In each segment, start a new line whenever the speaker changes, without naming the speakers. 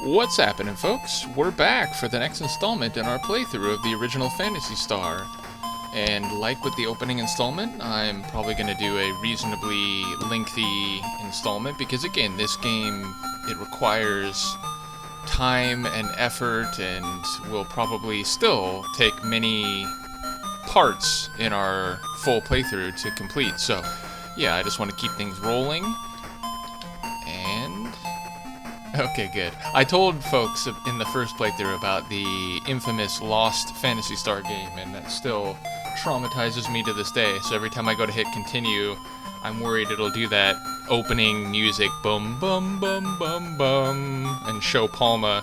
What's happening, folks? We're back for the next installment in our playthrough of the original Phantasy Star. And like with the opening installment, I'm probably going to do a reasonably lengthy installment because, again, this game, it requires time and effort and will probably still take many parts in our full playthrough to complete. So, yeah, I just want to keep things rolling. Okay, good. I told folks in the first playthrough about the infamous Lost Phantasy Star game, and that still traumatizes me to this day. So every time I go to hit continue, I'm worried it'll do that opening music, bum bum bum bum bum, and show Palma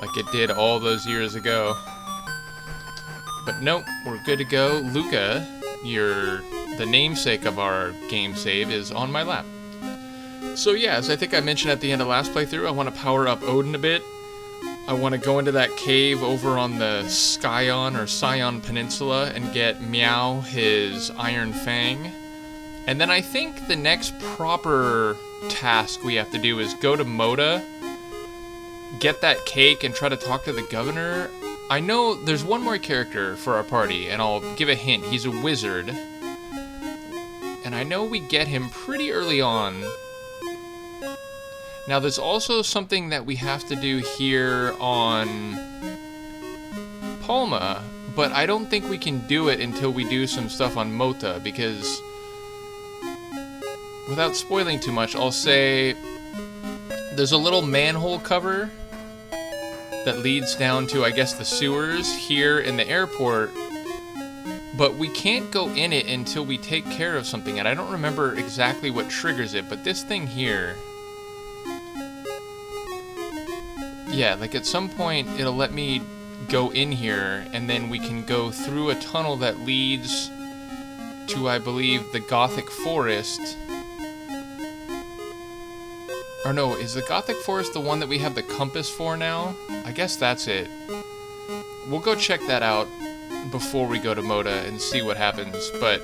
like it did all those years ago. But nope, we're good to go. Luca, the namesake of our game save, is on my lap. So yeah, as I think I mentioned at the end of last playthrough, I want to power up Odin a bit. I want to go into that cave over on the Scion Peninsula and get Meow his Iron Fang. And then I think the next proper task we have to do is go to Moda, get that cake, and try to talk to the governor. I know there's one more character for our party, and I'll give a hint. He's a wizard. And I know we get him pretty early on. Now, there's also something that we have to do here on Palma, but I don't think we can do it until we do some stuff on Mota, because, without spoiling too much, I'll say there's a little manhole cover that leads down to, I guess, the sewers here in the airport, but we can't go in it until we take care of something, and I don't remember exactly what triggers it, but this thing here... Yeah, like at some point it'll let me go in here, and then we can go through a tunnel that leads to, I believe, the Gothic Forest. Or no, is the Gothic Forest the one that we have the compass for now? I guess that's it. We'll go check that out before we go to Moda and see what happens, but...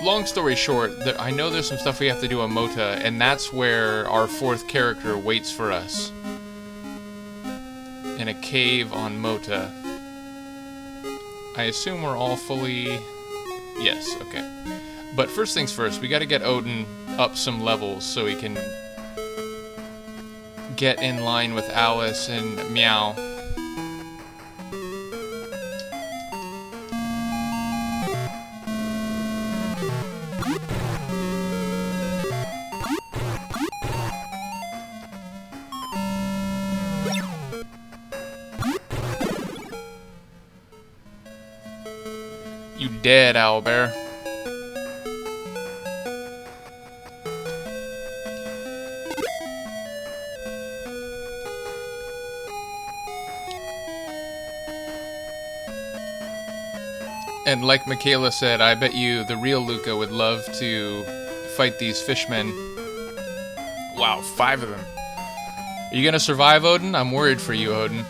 Long story short, I know there's some stuff we have to do on Mota, and that's where our fourth character waits for us. In a cave on Mota. I assume we're all fully... Yes, okay. But first things first, we gotta get Odin up some levels so he can get in line with Alice and Meow. You dead, owlbear. And like Michaela said, I bet you the real Luca would love to fight these fishmen. Wow, 5 of them. Are you gonna survive, Odin? I'm worried for you, Odin.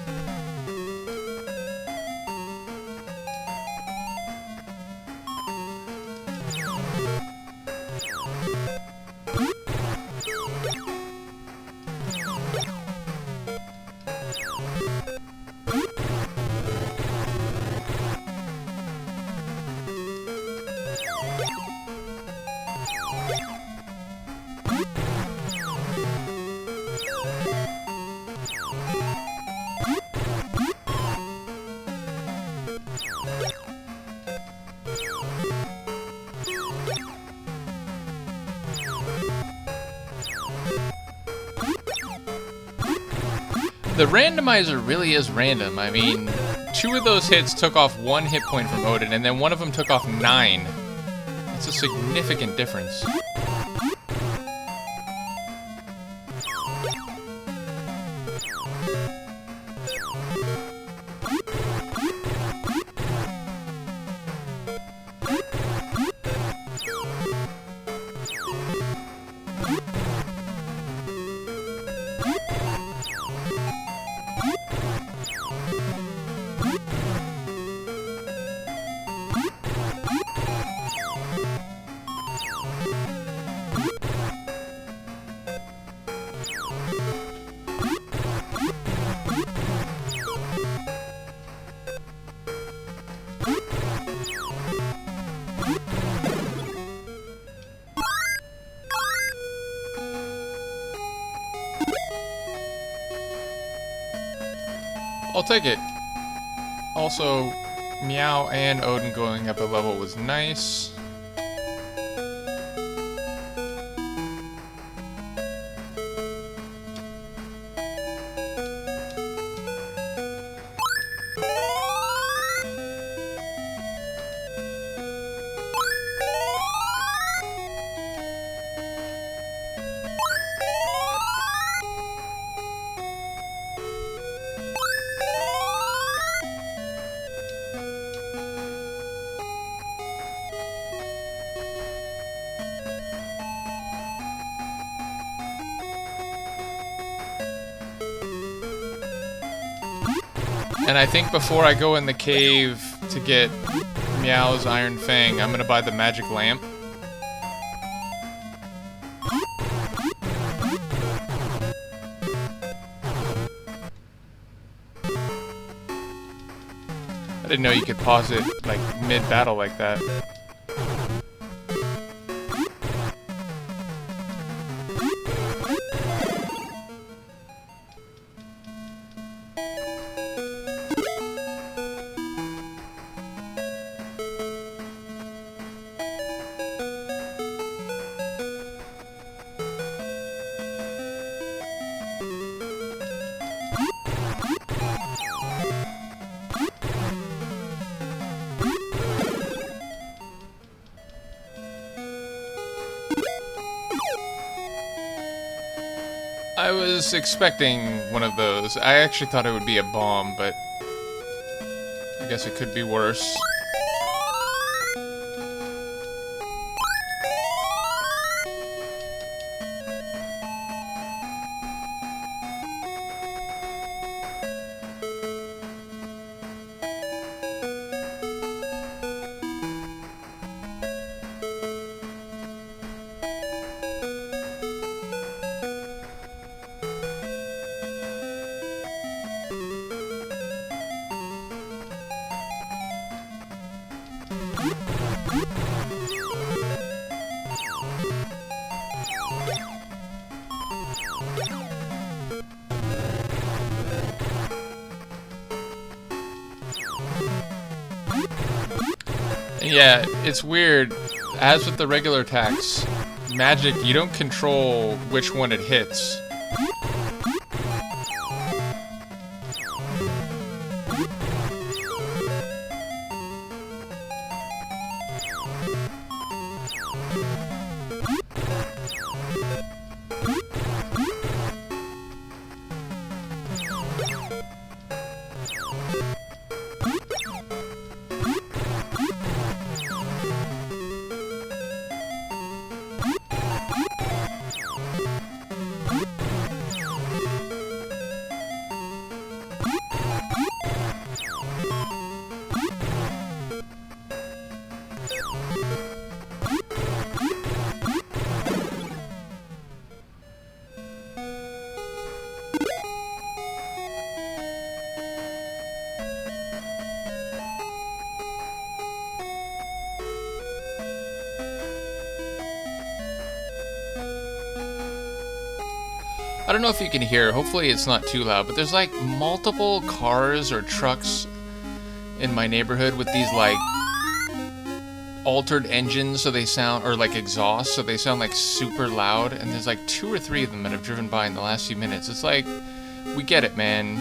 The randomizer really is random. I mean, 2 of those hits took off 1 hit point from Odin, and then one of them took off 9. It's a significant difference. I'll take it. Also, Meow and Odin going up a level was nice. And I think before I go in the cave to get Meow's Iron Fang, I'm gonna buy the magic lamp. I didn't know you could pause it, like, mid-battle like that. I was expecting one of those. I actually thought it would be a bomb, but I guess it could be worse. Yeah, it's weird. As with the regular attacks, magic, you don't control which one it hits. I don't know if you can hear, hopefully it's not too loud, but there's like multiple cars or trucks in my neighborhood with these like altered engines so they sound, or like exhaust so they sound like super loud, and there's like 2 or 3 of them that have driven by in the last few minutes. It's like, we get it, man.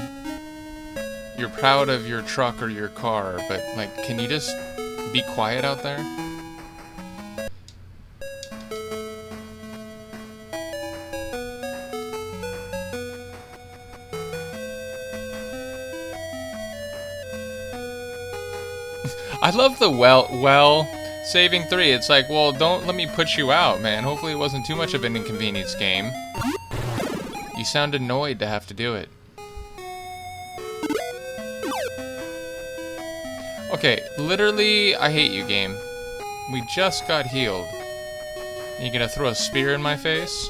You're proud of your truck or your car, but like, can you just be quiet out there? I love the well, saving 3. It's like, well, don't let me put you out, man. Hopefully it wasn't too much of an inconvenience game. You sound annoyed to have to do it. Okay, literally, I hate you, game. We just got healed. You gonna throw a spear in my face?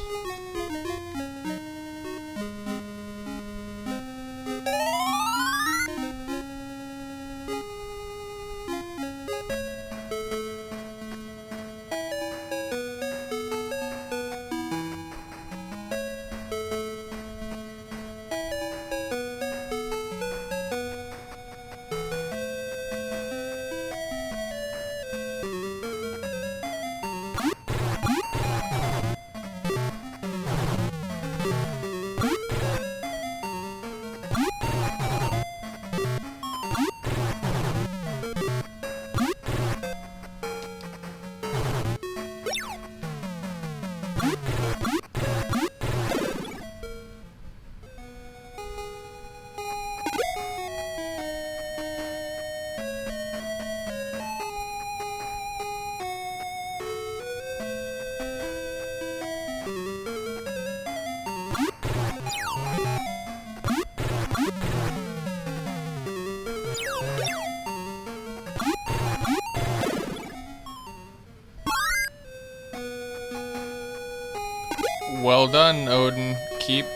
done, Odin. Keep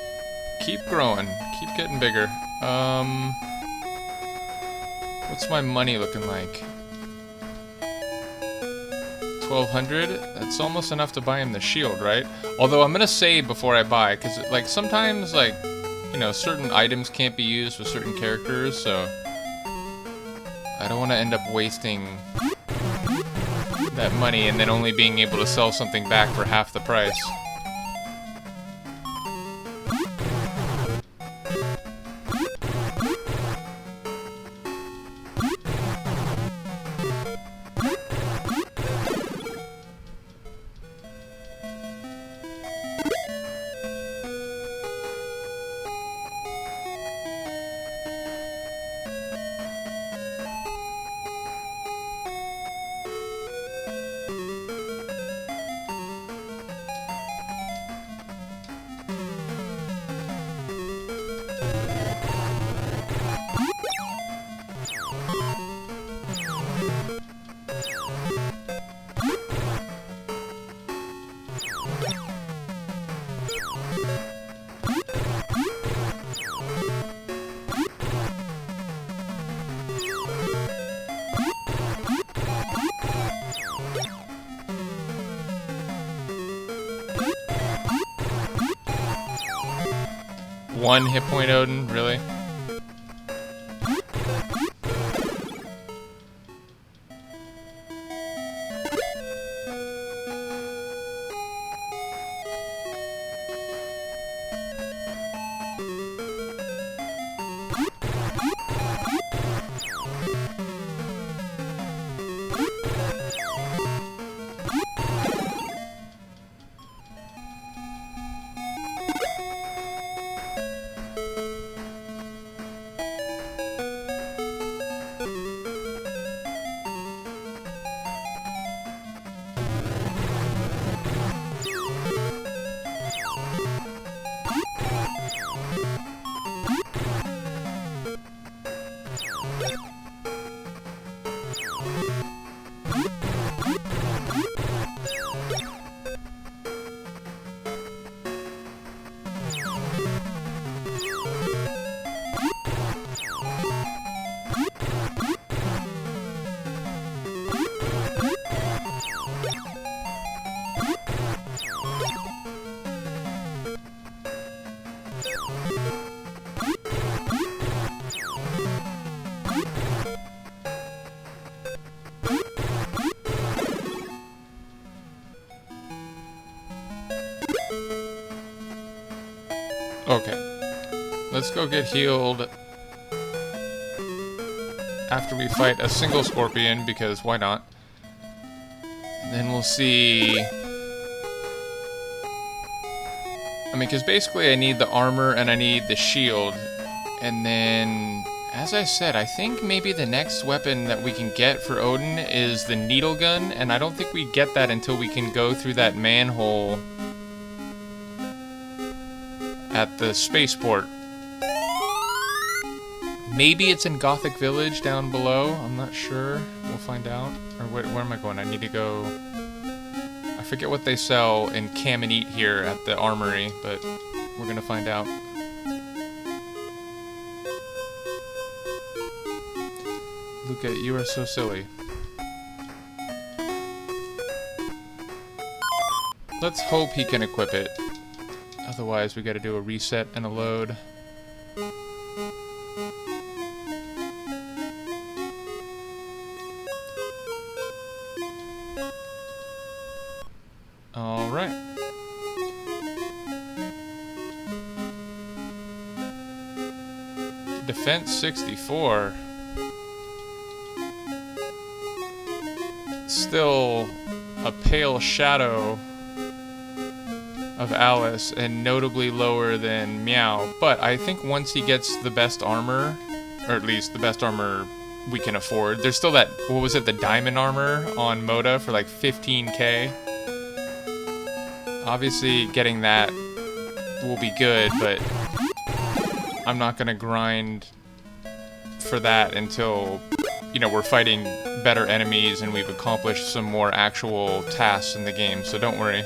growing. Keep getting bigger. What's my money looking like? 1,200? That's almost enough to buy him the shield, right? Although I'm gonna save before I buy, because like sometimes like, you know, certain items can't be used with certain characters, so I don't want to end up wasting that money and then only being able to sell something back for half the price. One hit point, Odin? Really? Okay. Let's go get healed after we fight a single scorpion, because why not? And then we'll see... I mean, because basically I need the armor and I need the shield. And then, as I said, I think maybe the next weapon that we can get for Odin is the needle gun, and I don't think we get that until we can go through that manhole at the spaceport. Maybe it's in Gothic Village down below. I'm not sure. We'll find out. Or where am I going? I need to go... I forget what they sell in Cam and Eat here at the armory, but we're gonna find out. Luca, you are so silly. Let's hope he can equip it. Otherwise, we gotta do a reset and a load. Alright. Defense 64. Still a pale shadow of Alice, and notably lower than Meow. But I think once he gets the best armor, or at least the best armor we can afford, there's still that, what was it, the diamond armor on Moda for like 15k. Obviously getting that will be good, but I'm not gonna grind for that until, you know, we're fighting better enemies and we've accomplished some more actual tasks in the game, so don't worry.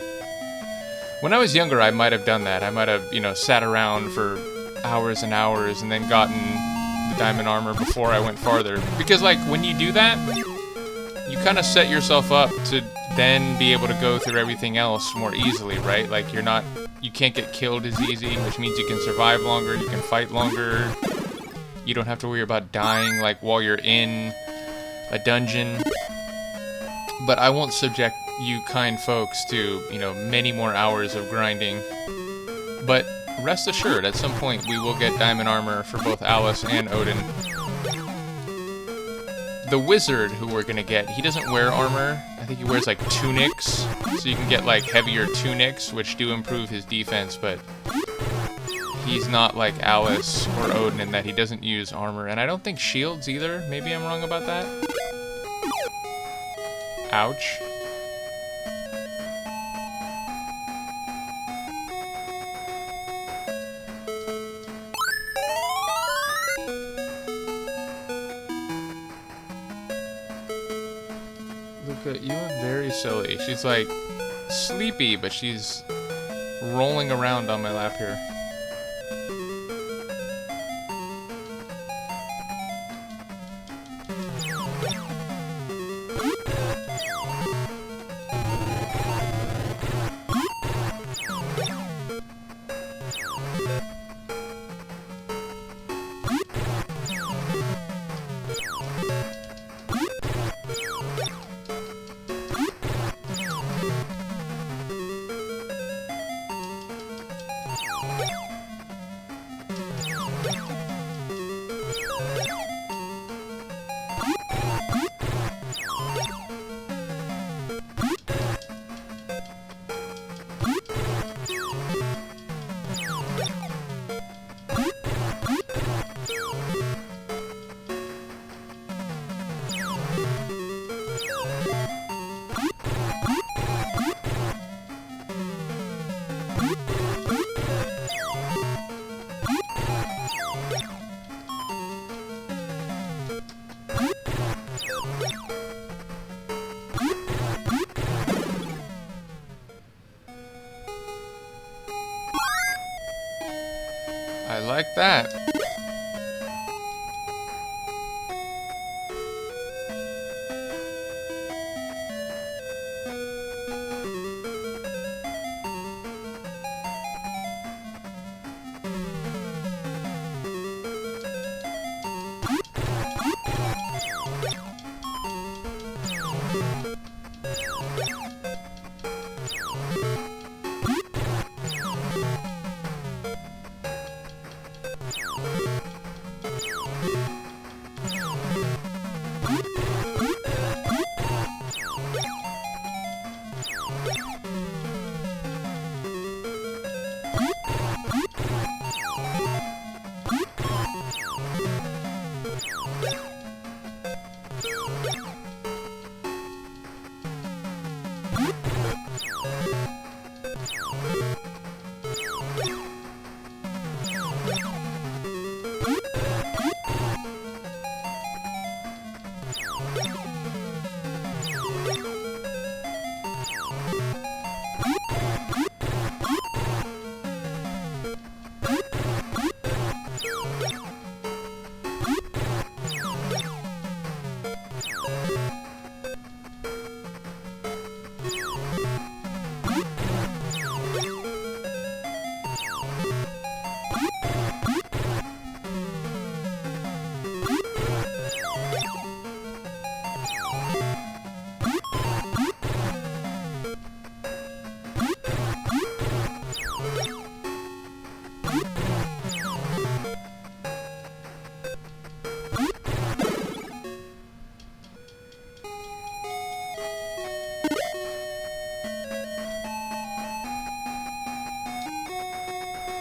When I was younger, I might have done that. I might have, you know, sat around for hours and hours and then gotten the diamond armor before I went farther. Because, like, when you do that, you kind of set yourself up to then be able to go through everything else more easily, right? Like, you can't get killed as easy, which means you can survive longer, you can fight longer. You don't have to worry about dying, like, while you're in a dungeon. But I won't subject you kind folks to, you know, many more hours of grinding. But rest assured, at some point we will get diamond armor for both Alice and Odin. The wizard who we're gonna get, he doesn't wear armor. I think he wears like tunics, so you can get like heavier tunics, which do improve his defense, but he's not like Alice or Odin in that he doesn't use armor. And I don't think shields either. Maybe I'm wrong about that. Ouch. Luca, you are very silly. She's like sleepy, but she's rolling around on my lap here. I like that.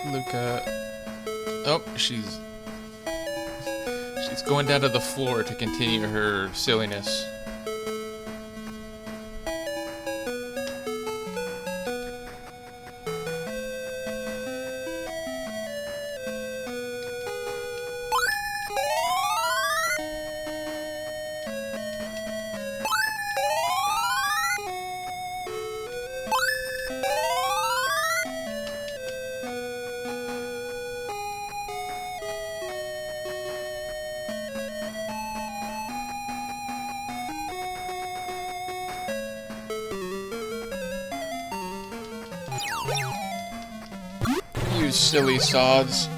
Luca. Oh, she's going down to the floor to continue her silliness. silly sods.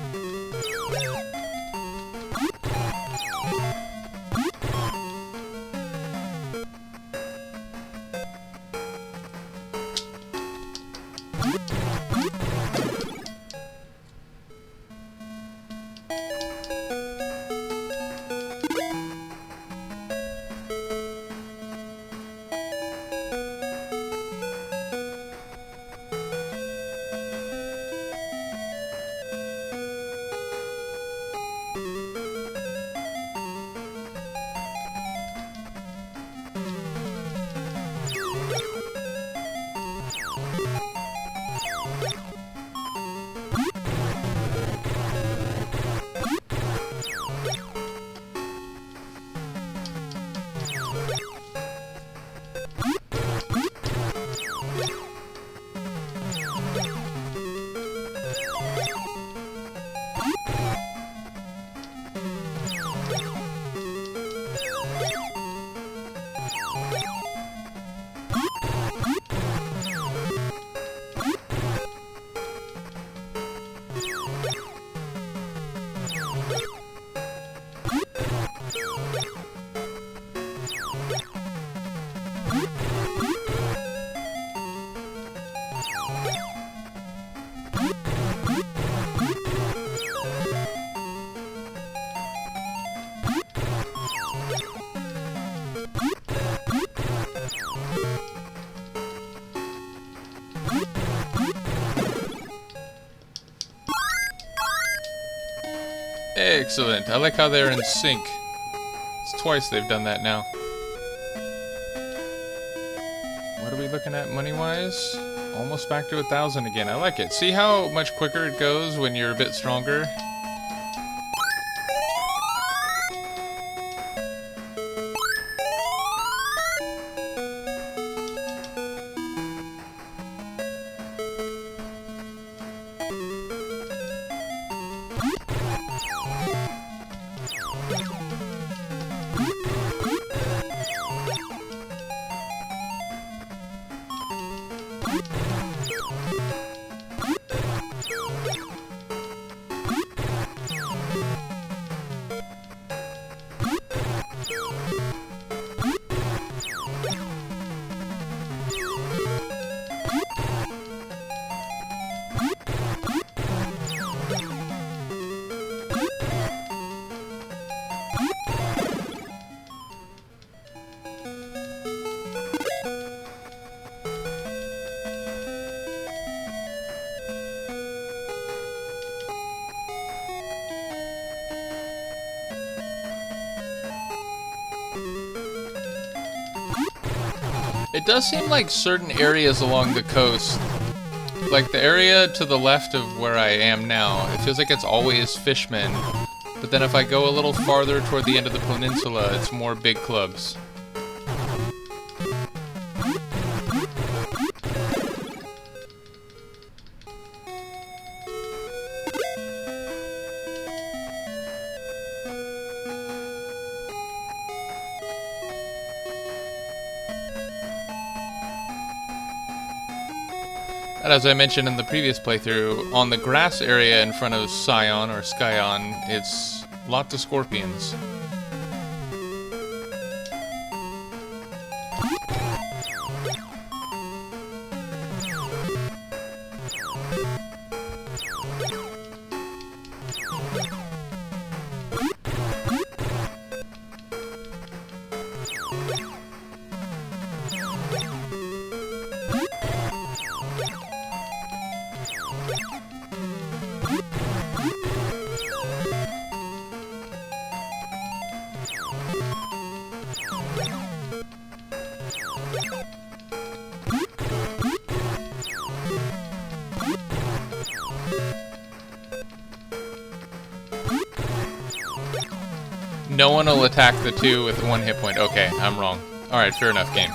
Excellent. I like how they're in sync. It's twice they've done that now. What are we looking at money-wise? Almost back to 1,000 again. I like it. See how much quicker it goes when you're a bit stronger? It does seem like certain areas along the coast, like the area to the left of where I am now, it feels like it's always fishmen. But then if I go a little farther toward the end of the peninsula, it's more big clubs. And as I mentioned in the previous playthrough, on the grass area in front of Scion or Skyon, it's lots of scorpions. No one will attack the two with 1 hit point. Okay, I'm wrong. Alright, fair enough, game.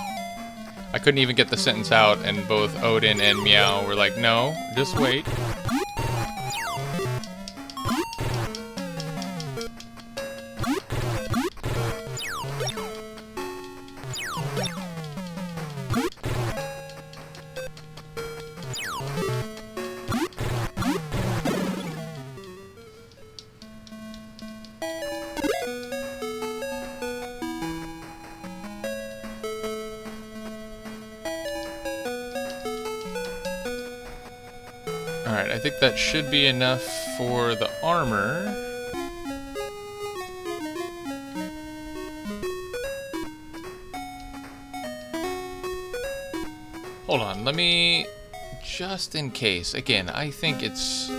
I couldn't even get the sentence out, and both Odin and Meow were like, no, just wait. think that should be enough for the armor. Hold on, let me... just in case. Again, I think it's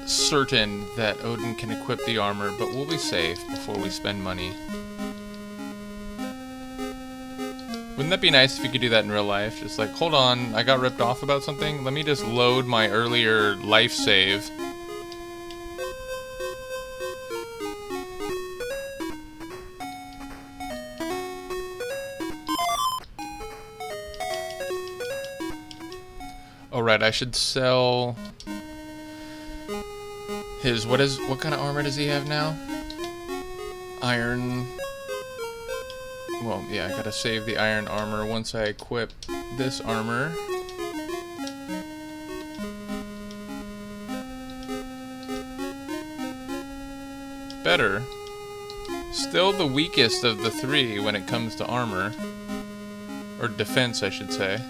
certain that Odin can equip the armor, but we'll be safe before we spend money. Wouldn't that be nice if you could do that in real life? Just like, hold on, I got ripped off about something. Let me just load my earlier life save. Oh right, I should sell his, what kind of armor does he have now? Iron. Well, yeah, I gotta save the iron armor once I equip this armor. Better. Still the weakest of the three when it comes to armor. Or defense, I should say.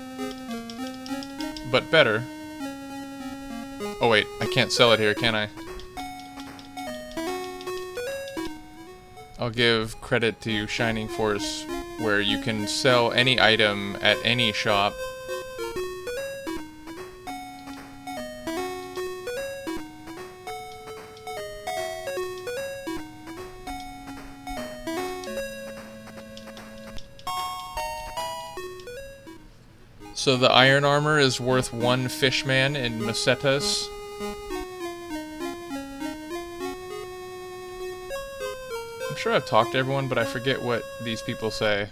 But better. Oh wait, I can't sell it here, can I? I'll give credit to Shining Force, where you can sell any item at any shop. So the iron armor is worth 1 fishman in Masetas. I'm sure I've talked to everyone, but I forget what these people say.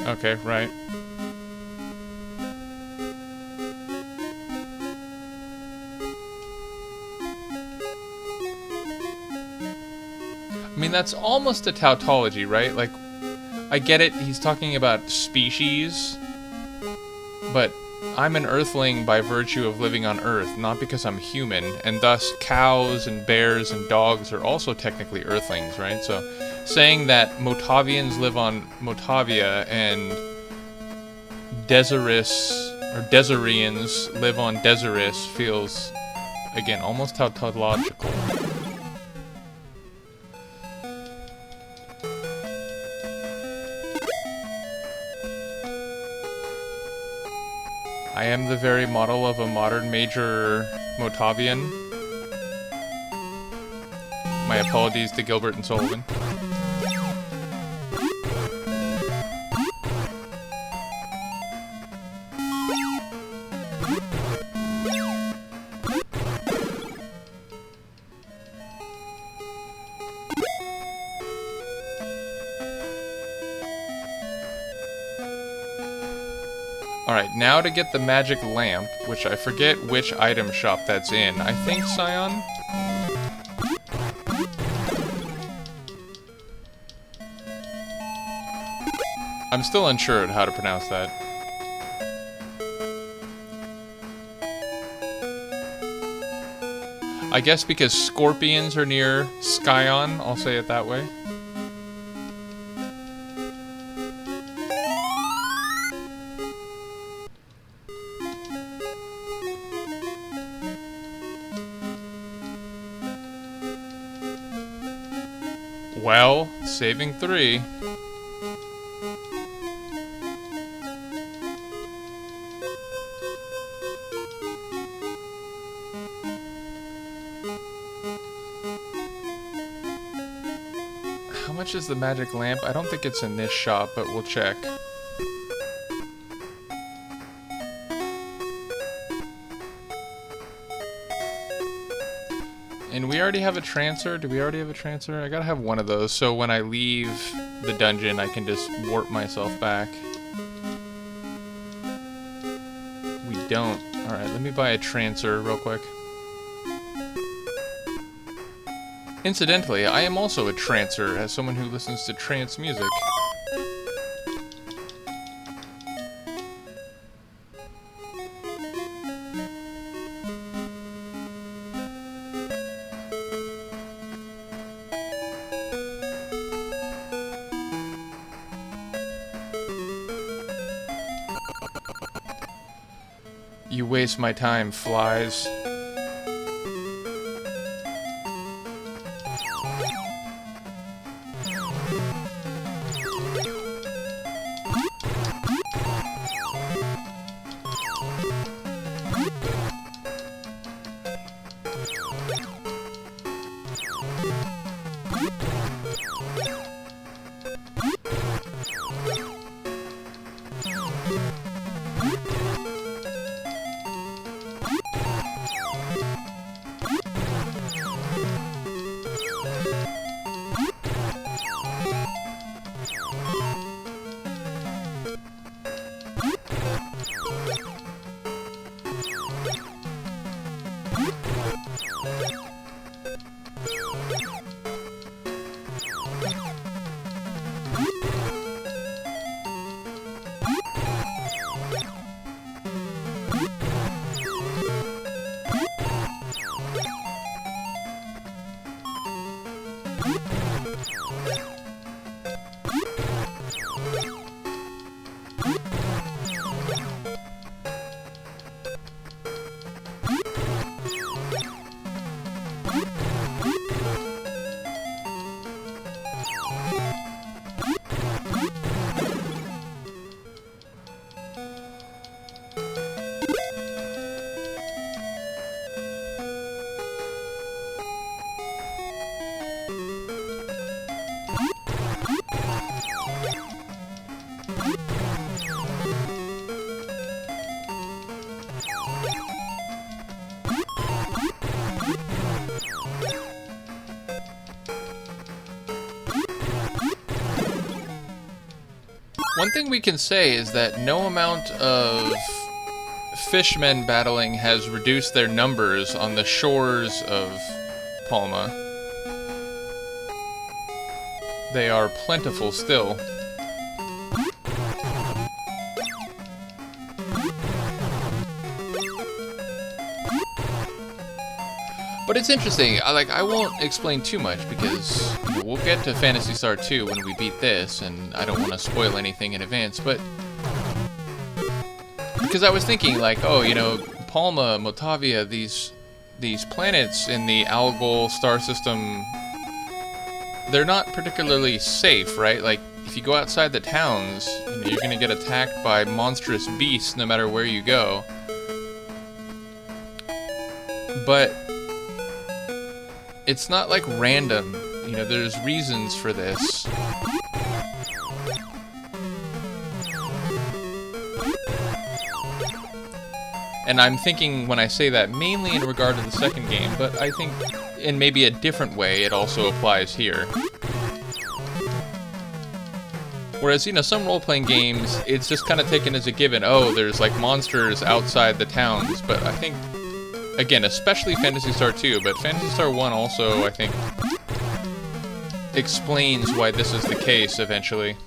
Okay, right. I mean, that's almost a tautology, right? Like, I get it, he's talking about species, but I'm an earthling by virtue of living on Earth, not because I'm human, and thus cows and bears and dogs are also technically earthlings, right? So saying that Motavians live on Motavia and Deseris, or Deserians live on Deseris feels, again, almost tautological. I am the very model of a modern major Motavian. My apologies to Gilbert and Sullivan. Alright, now to get the magic lamp, which I forget which item shop that's in. I think Scion? I'm still unsure of how to pronounce that. I guess because scorpions are near Skyon, I'll say it that way. Well, saving 3. How much is the magic lamp? I don't think it's in this shop, but we'll check. And we already have a transfer? Do we already have a transfer? I gotta have one of those, so when I leave the dungeon, I can just warp myself back. We don't. Alright, let me buy a transfer real quick. Incidentally, I am also a trancer, as someone who listens to trance music. You waste my time, flies. One thing we can say is that no amount of fishmen battling has reduced their numbers on the shores of Palma. They are plentiful still. But it's interesting. I won't explain too much because we'll get to Phantasy Star 2 when we beat this, and I don't want to spoil anything in advance, but because I was thinking, like, oh, you know, Palma, Motavia, these planets in the Algol star system, they're not particularly safe, right? Like, if you go outside the towns, you know, you're going to get attacked by monstrous beasts no matter where you go. But it's not like random, you know, there's reasons for this. And I'm thinking when I say that mainly in regard to the second game, but I think in maybe a different way it also applies here. Whereas, you know, some role-playing games, it's just kind of taken as a given, oh, there's like monsters outside the towns, but I think, again, especially Phantasy Star 2, but Phantasy Star 1 also, I think, explains why this is the case eventually.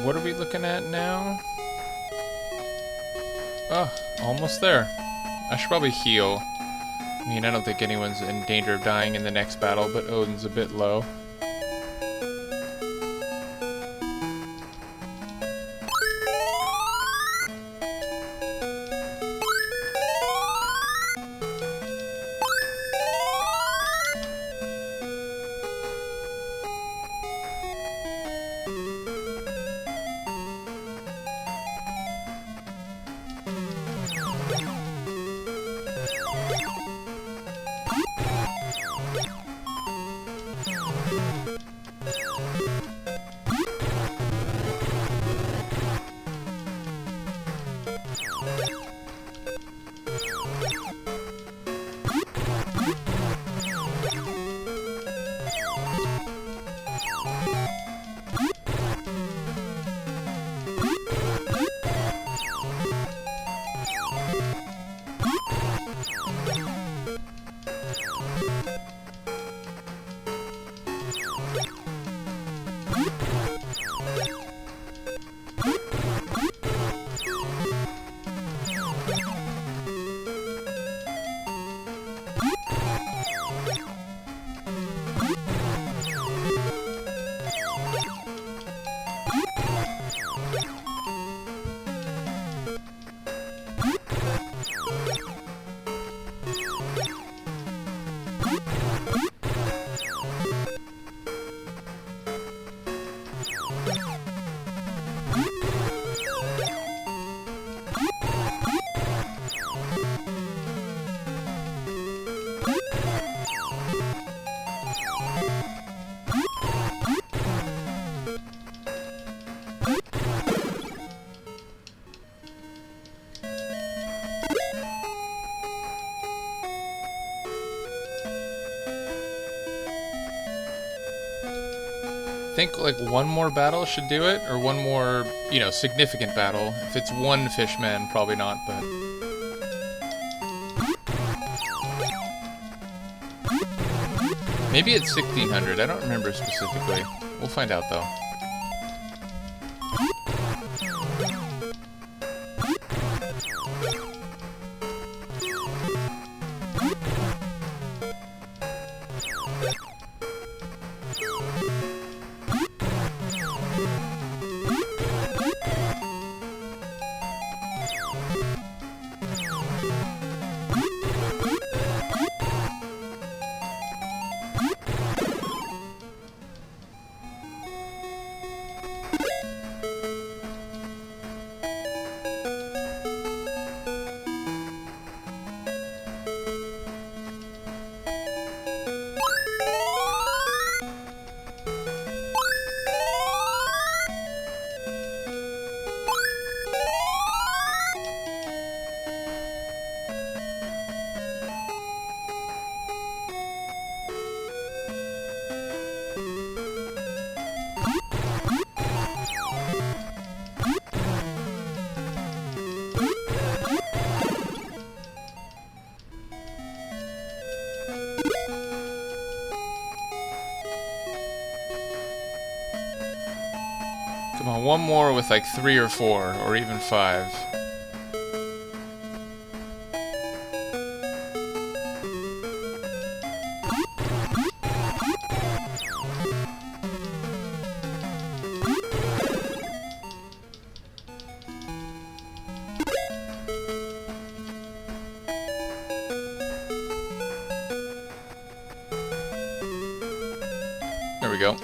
What are we looking at now? Oh, almost there. I should probably heal. I mean, I don't think anyone's in danger of dying in the next battle, but Odin's a bit low. I think like one more battle should do it, or one more, you know, significant battle. If it's one fishman, probably not, but... Maybe it's 1600, I don't remember specifically. We'll find out though. Come on, one more with like 3 or 4, or even 5. There we go.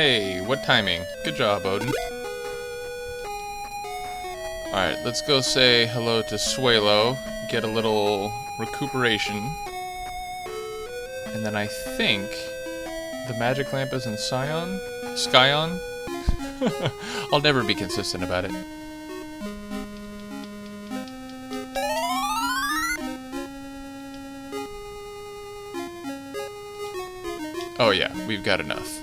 Hey, what timing? Good job, Odin. Alright, let's go say hello to Suelo, get a little recuperation. And then I think the magic lamp is in Skyon? I'll never be consistent about it. Oh yeah, we've got enough.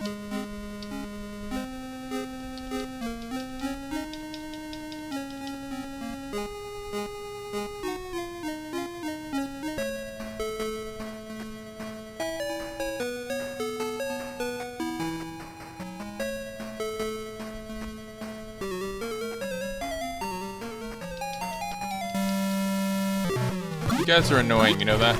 You guys are annoying, you know that?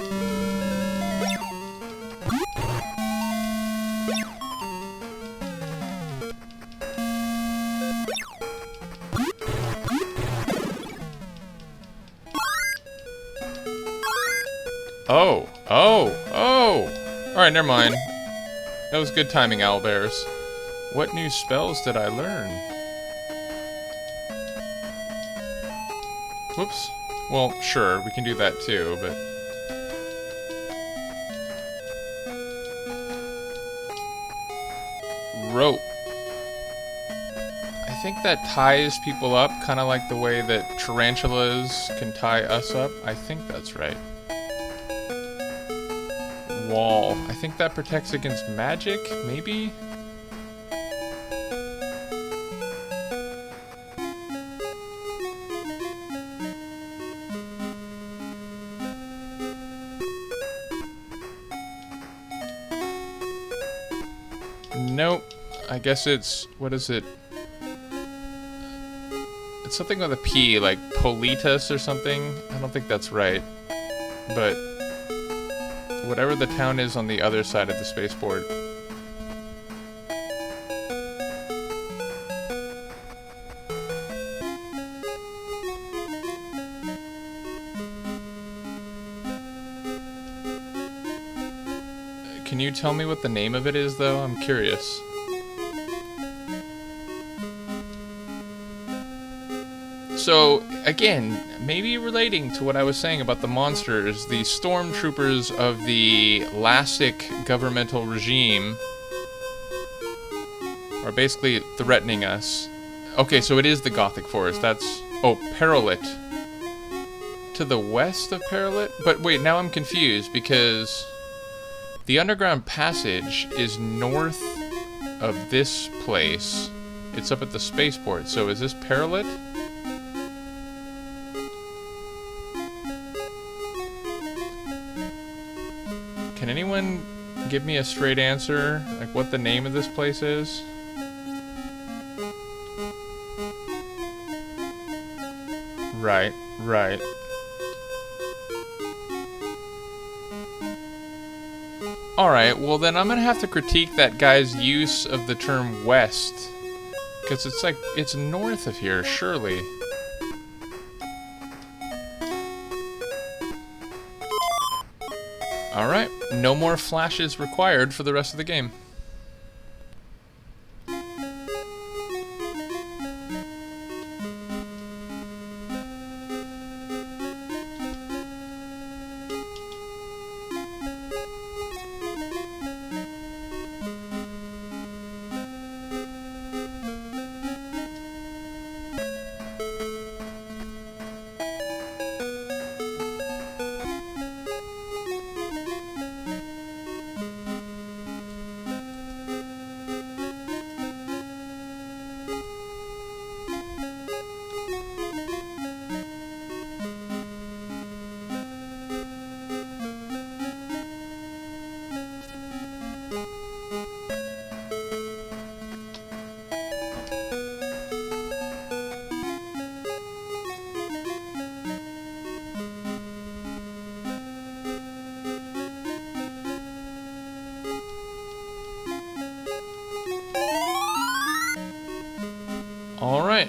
Oh! Alright, never mind. That was good timing, owlbears. What new spells did I learn? Whoops. Well, sure, we can do that too, but... Rope. I think that ties people up, kind of like the way that tarantulas can tie us up. I think that's right. Wall. I think that protects against magic, maybe? Nope. I guess it's... what is it? It's something with a P, like Politas or something. I don't think that's right. But... whatever the town is on the other side of the spaceport. Can you tell me what the name of it is, though? I'm curious. So, again, maybe relating to what I was saying about the monsters, the stormtroopers of the Lassic governmental regime are basically threatening us. Okay, so it is the Gothic Forest. That's... oh, Perilit. To the west of Perilit? But wait, now I'm confused, because the underground passage is north of this place. It's up at the spaceport, so is this Perilit? Can anyone give me a straight answer, like what the name of this place is? Right. Alright, well then I'm gonna have to critique that guy's use of the term west. Because it's like, it's north of here, surely. Alright, no more flashes required for the rest of the game. Alright,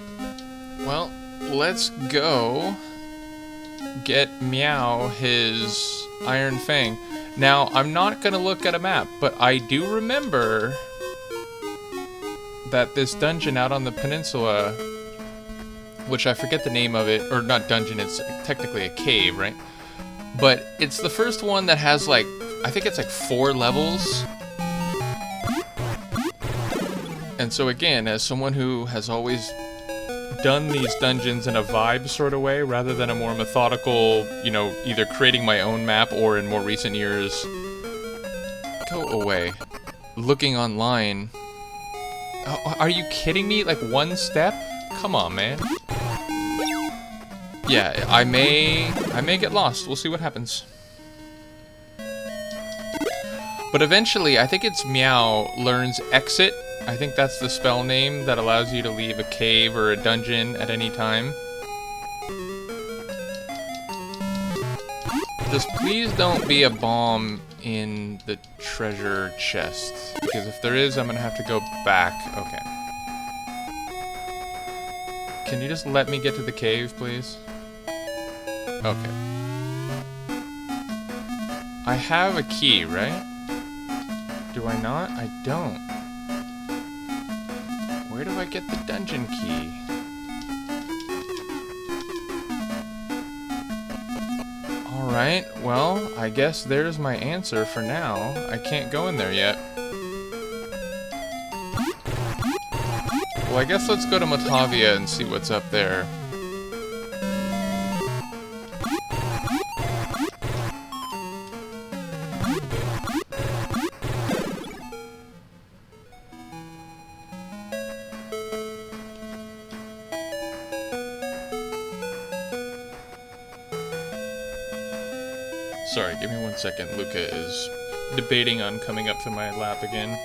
well, let's go get Meow his Iron Fang. Now, I'm not going to look at a map, but I do remember that this dungeon out on the peninsula, which I forget the name of it, or not dungeon, it's technically a cave, right? But it's the first one that has like, I think it's like 4 levels. And so again, as someone who has always done these dungeons in a vibe sort of way, rather than a more methodical, you know, either creating my own map or in more recent years, go away, looking online. Oh, are you kidding me? Like 1 step? Come on, man. Yeah, I may get lost. We'll see what happens. But eventually, I think it's Meow learns Exit. I think that's the spell name that allows you to leave a cave or a dungeon at any time. Just please don't be a bomb in the treasure chest, because if there is, I'm gonna have to go back. Okay. Can you just let me get to the cave, please? Okay. I have a key, right? Do I not? I don't. Where do I get the dungeon key? Alright, well, I guess there's my answer for now. I can't go in there yet. Well, I guess let's go to Motavia and see what's up there. Sorry, give me 1 second. Luca is debating on coming up to my lap again.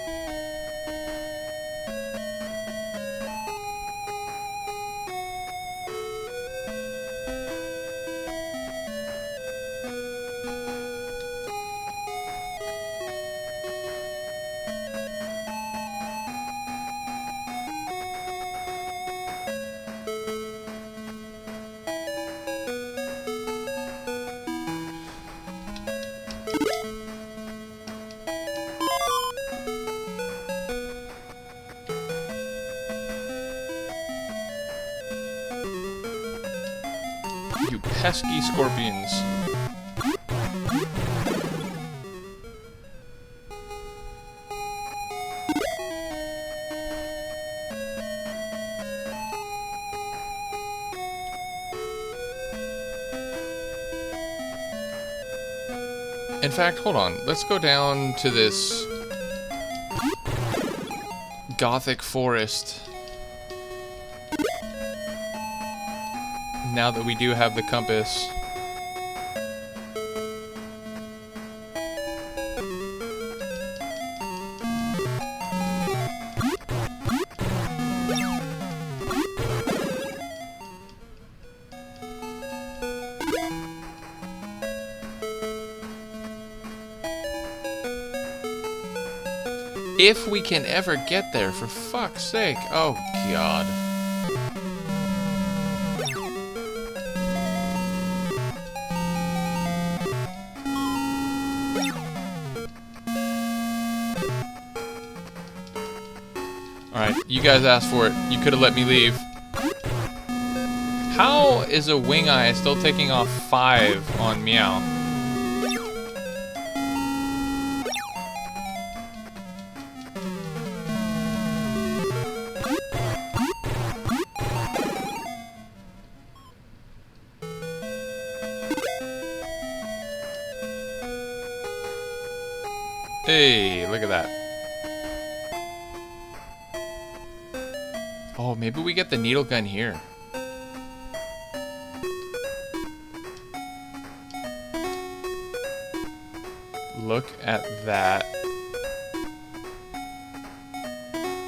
You pesky scorpions. In fact, hold on. Let's go down to this gothic forest. Now that we do have the compass. If we can ever get there, for fuck's sake. Oh, God. Alright, you guys asked for it. You could have let me leave. How is a wing eye still taking off 5 on Meow? Hey, look at that. Oh, maybe we get the needle gun here. Look at that.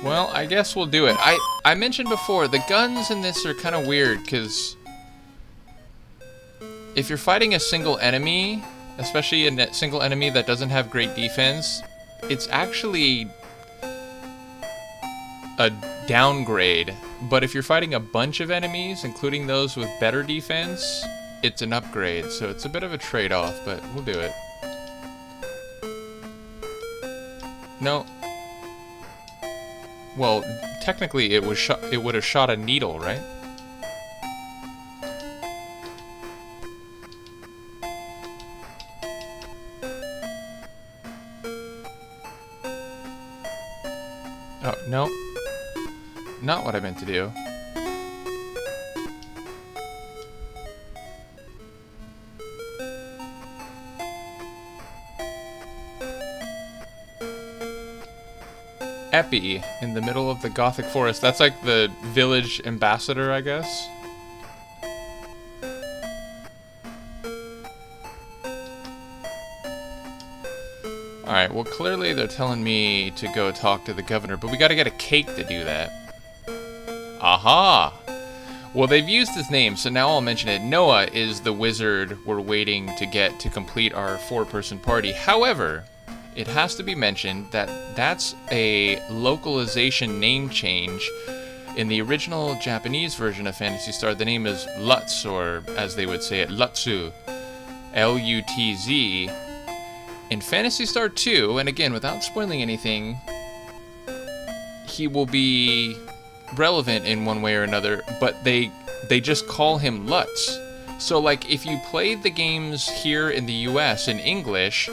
Well, I guess we'll do it. I mentioned before, the guns in this are kind of weird, because if you're fighting a single enemy, especially a single enemy that doesn't have great defense, it's actually a downgrade. But if you're fighting a bunch of enemies, including those with better defense, it's an upgrade. So it's a bit of a trade-off, but we'll do it. No. Well, technically it would have shot a needle, right? Oh, no. Not what I meant to do. Epi in the middle of the Gothic forest. That's like the village ambassador, I guess. Alright, well clearly they're telling me to go talk to the governor, but we gotta get a cake to do that. Aha! Well, they've used his name, so now I'll mention it. Noah is the wizard we're waiting to get to complete our 4-person party. However, it has to be mentioned that that's a localization name change. In the original Japanese version of Phantasy Star, the name is Lutz, or as they would say it, Lutzu. L-U-T-Z. In Phantasy Star 2, and again, without spoiling anything, he will be relevant in one way or another, but they just call him Lutz. So, like, if you played the games here in the US in English,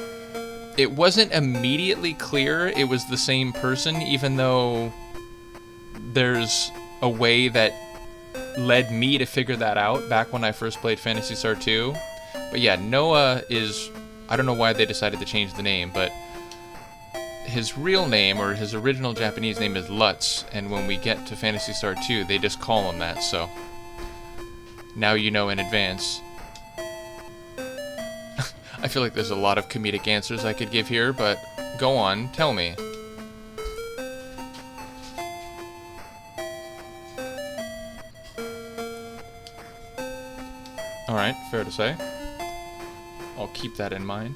it wasn't immediately clear it was the same person, even though there's a way that led me to figure that out back when I first played Phantasy Star 2. But yeah, Noah is... I don't know why they decided to change the name, but his real name, or his original Japanese name, is Lutz, and when we get to Phantasy Star 2, they just call him that, so now you know in advance. I feel like there's a lot of comedic answers I could give here, but go on, tell me. Alright, fair to say. I'll keep that in mind.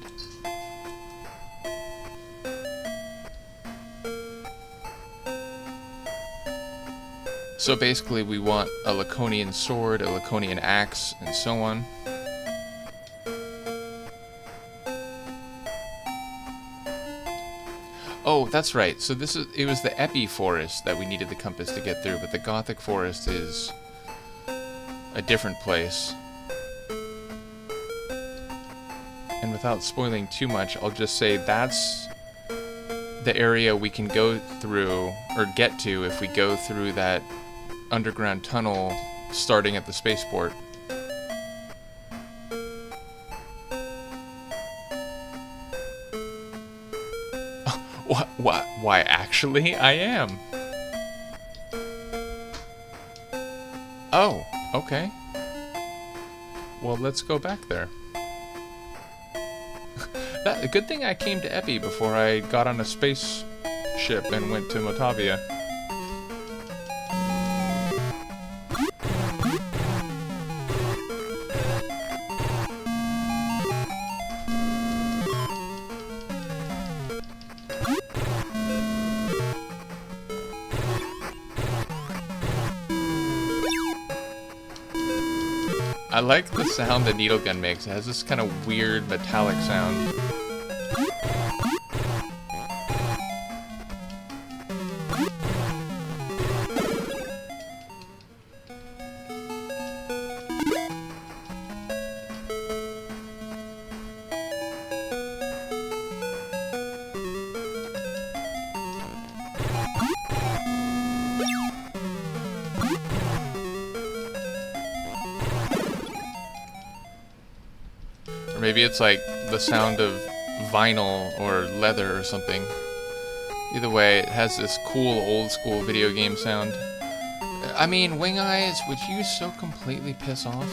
So basically we want a Laconian sword, a Laconian axe, and so on. Oh, that's right. So it was the Epi forest that we needed the compass to get through, but the Gothic forest is a different place. And without spoiling too much, I'll just say that's the area we can go through, or get to, if we go through that underground tunnel starting at the spaceport. Why, actually, I am. Oh, okay. Well, let's go back there. A good thing I came to Epi before I got on a spaceship and went to Motavia. I like the sound the needle gun makes. It has this kind of weird metallic sound. Maybe it's like the sound of vinyl or leather or something. Either way, it has this cool old school video game sound. I mean, Wing Eyes, would you so completely piss off?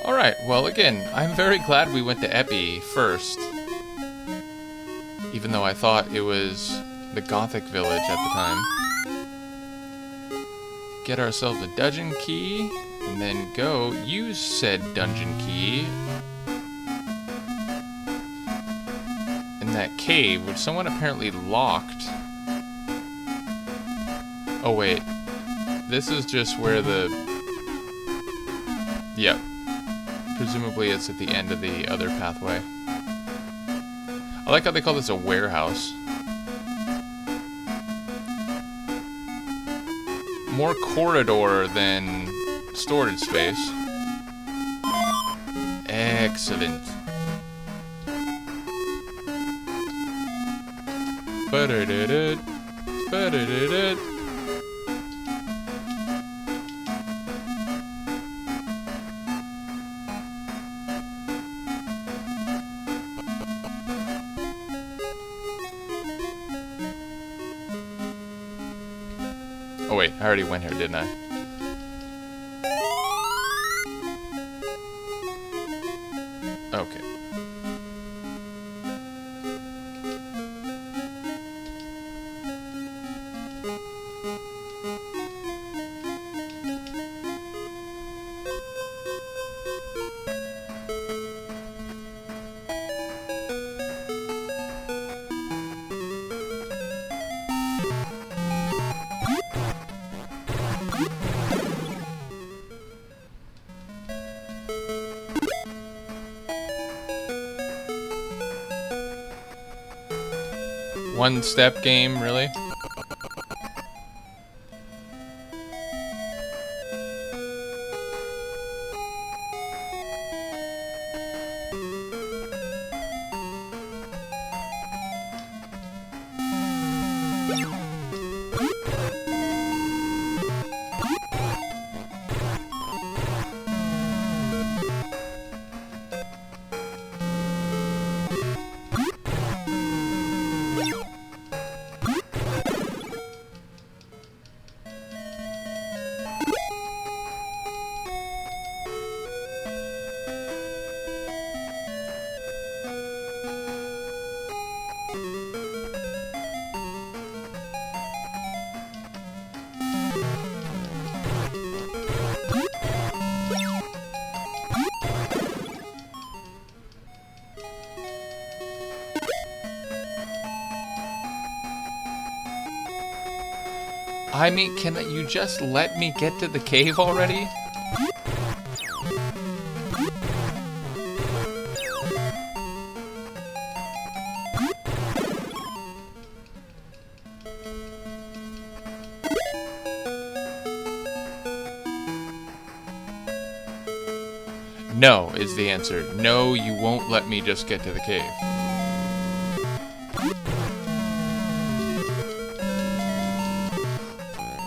Alright, well again, I'm very glad we went to Epi first. Even though I thought it was the Gothic village at the time. Get ourselves a dungeon key, and then go use said dungeon key in that cave, which someone apparently locked. Oh wait, this is just where the... Yep. Presumably it's at the end of the other pathway. I like how they call this a warehouse. More corridor than storage space. Excellent. Ba-da-da-da. Ba-da-da-da. Oh wait, I already went here, didn't I? Okay. One step game, really? I mean, can you just let me get to the cave already? No is the answer. No, you won't let me just get to the cave.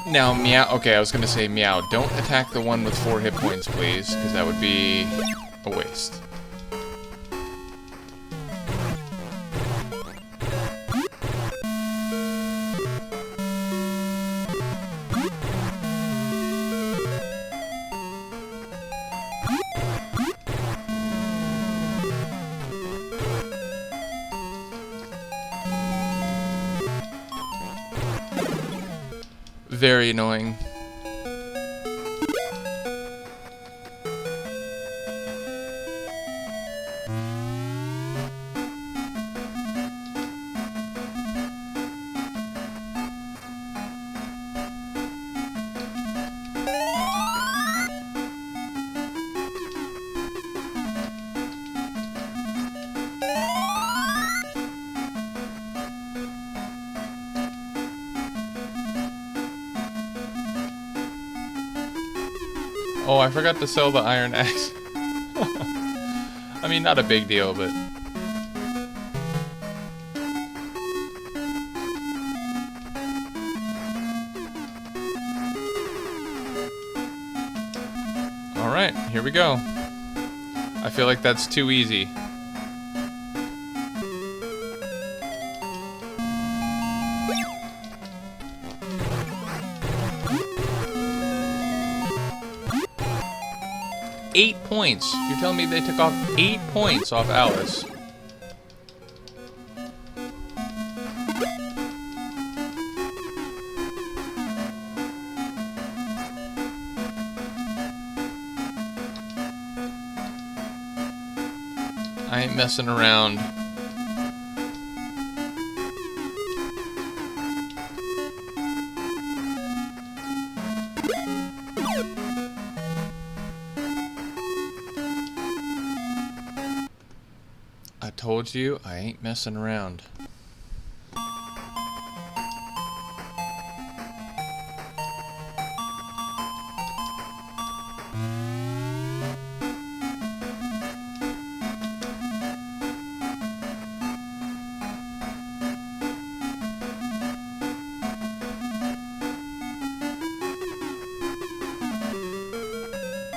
Now, Meow... Okay, I was gonna say, Meow, don't attack the one with 4 hit points, please, because that would be a waste. Very annoying. Oh, I forgot to sell the iron axe. I mean, not a big deal, but... Alright, here we go. I feel like that's too easy. Eight points. You're telling me they took off 8 points off Alice. I ain't messing around. I told you, I ain't messing around.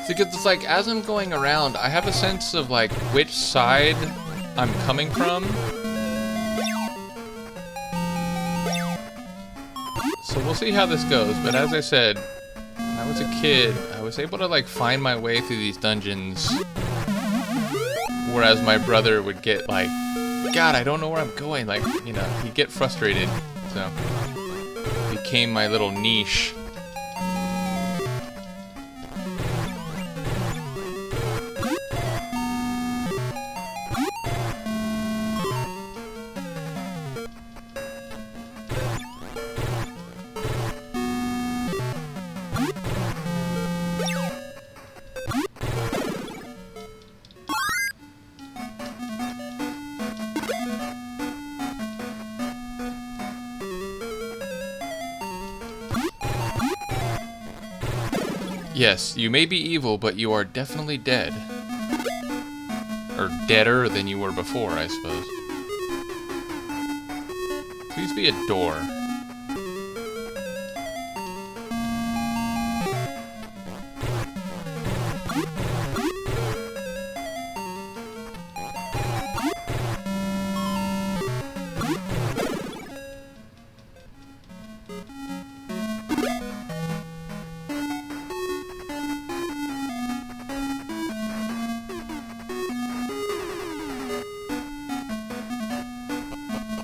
Because it's like, as I'm going around, I have a sense of like which side I'm coming from. So we'll see how this goes, but as I said, when I was a kid, I was able to like find my way through these dungeons, whereas my brother would get like, God, I don't know where I'm going, like, you know, he'd get frustrated, so it became my little niche. Yes, you may be evil, but you are definitely dead. Or deader than you were before, I suppose. Please be a door.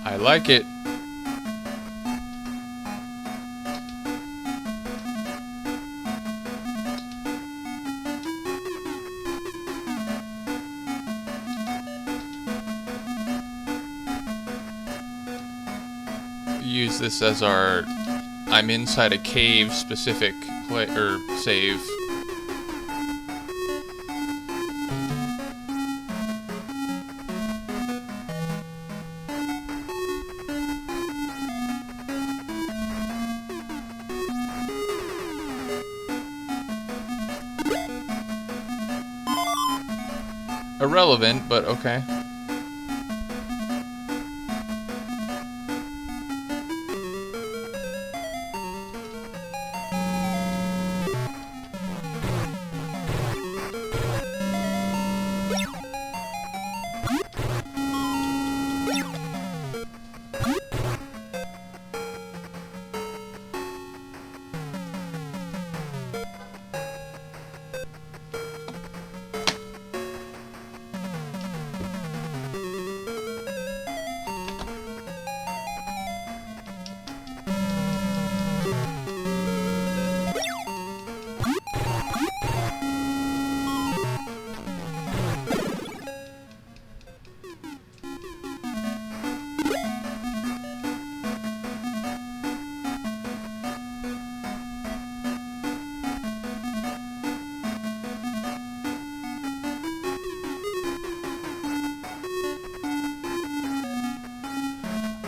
I like it. Use this as our I'm inside a cave specific play or save. Irrelevant, but okay.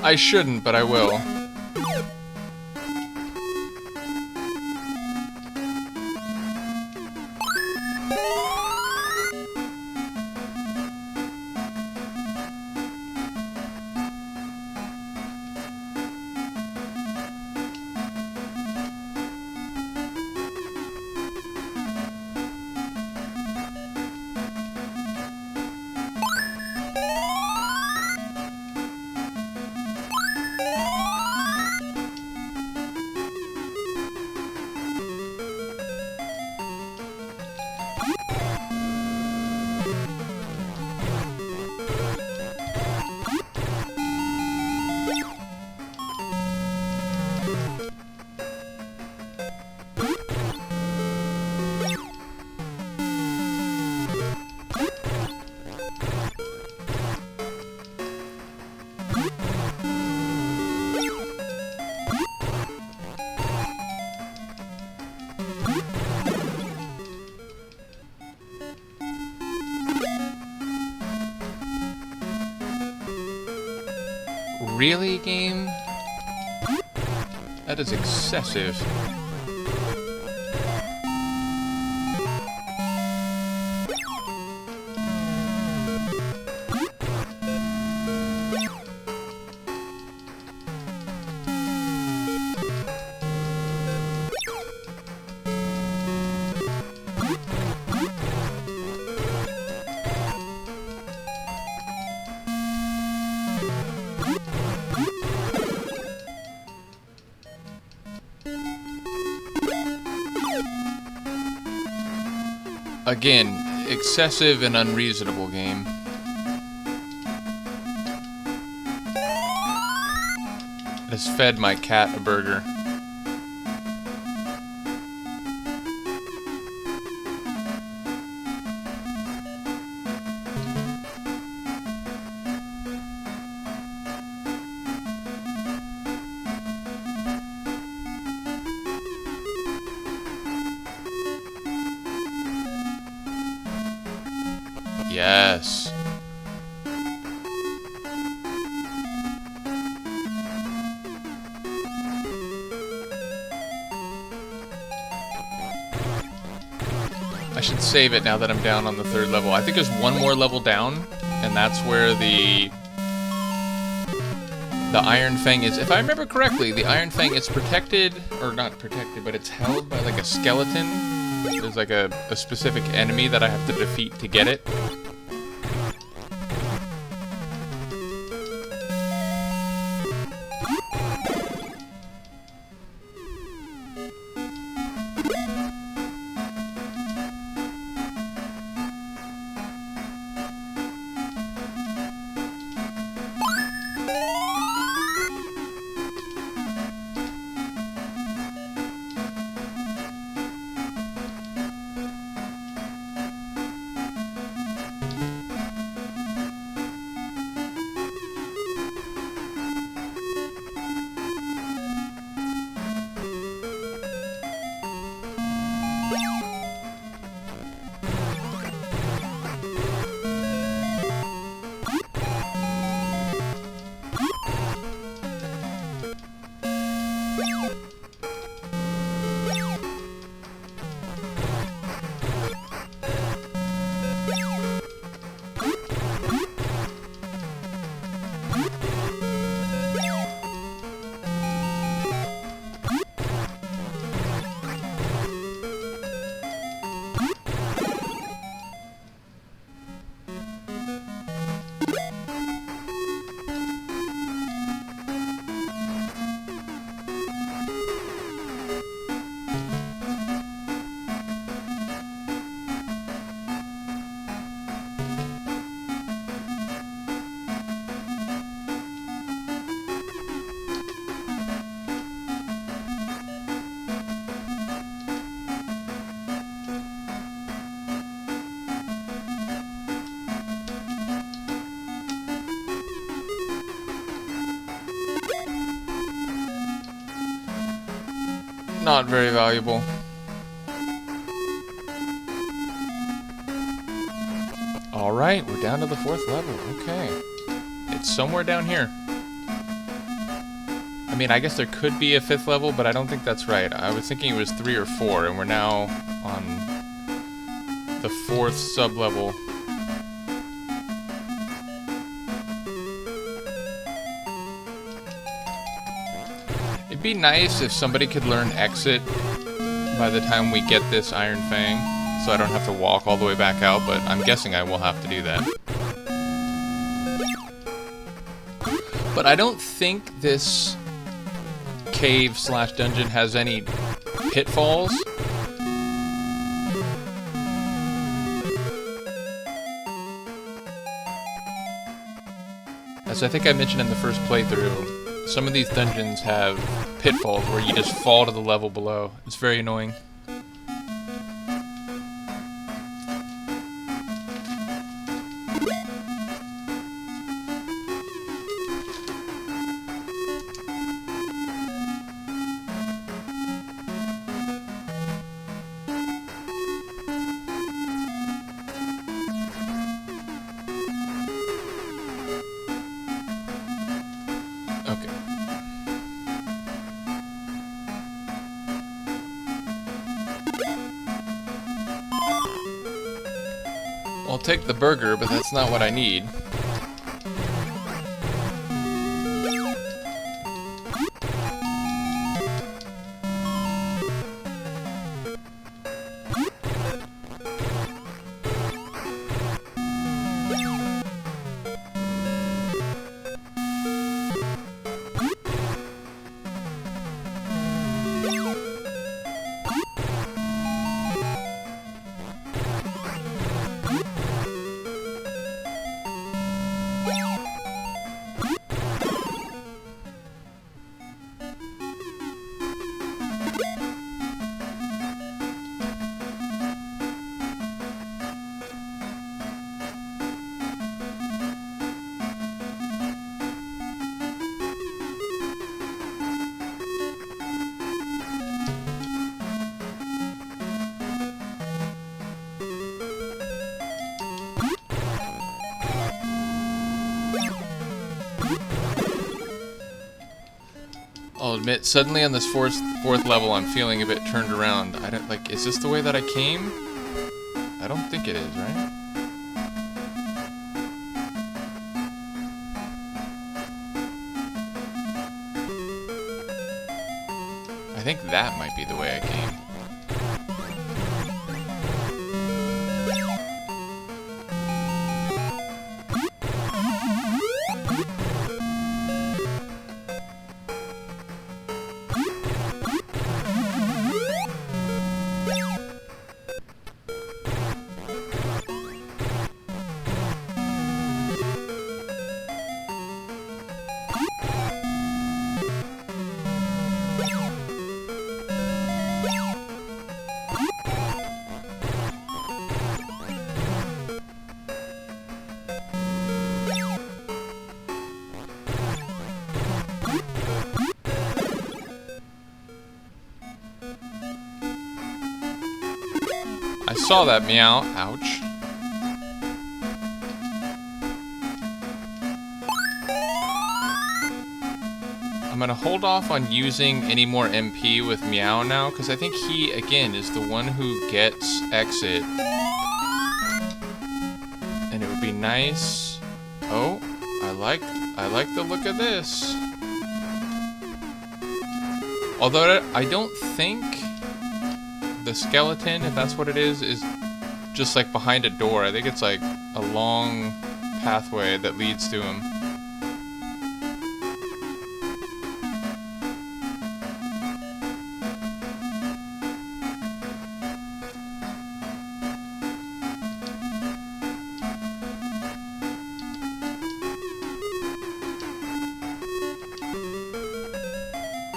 I shouldn't, but I will. Really, game? That is excessive. Again, excessive and unreasonable game. I just fed my cat a burger. Yes. I should save it now that I'm down on the 3rd level. I think there's one more level down, and that's where the Iron Fang is. If I remember correctly, the Iron Fang is protected, or not protected, but it's held by like a skeleton. There's like a specific enemy that I have to defeat to get it. Not very valuable. Alright, we're down to the 4th level. Okay. It's somewhere down here. I mean, I guess there could be a 5th level, but I don't think that's right. I was thinking it was 3 or 4, and we're now on the 4th sub-level. It'd be nice if somebody could learn exit by the time we get this Iron Fang, so I don't have to walk all the way back out, but I'm guessing I will have to do that. But I don't think this cave/dungeon has any pitfalls. As I think I mentioned in the first playthrough, some of these dungeons have pitfalls where you just fall to the level below. It's very annoying. I'll take the burger, but that's not what I need. I'll admit, suddenly on this fourth level, I'm feeling a bit turned around. I don't, like, is this the way that I came? I don't think it is, right? I think that might be the way I came. I saw that meow. Ouch. I'm gonna hold off on using any more MP with Meow now, because I think he, again, is the one who gets exit. And it would be nice... Oh, I like the look of this. Although I don't think the skeleton, if that's what it is just like behind a door. I think it's like a long pathway that leads to him.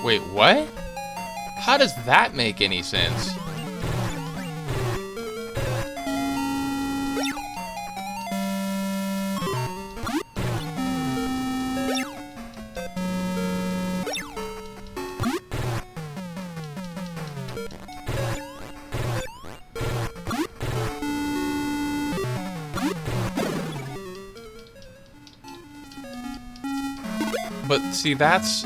Wait, what? How does that make any sense? But see, that's...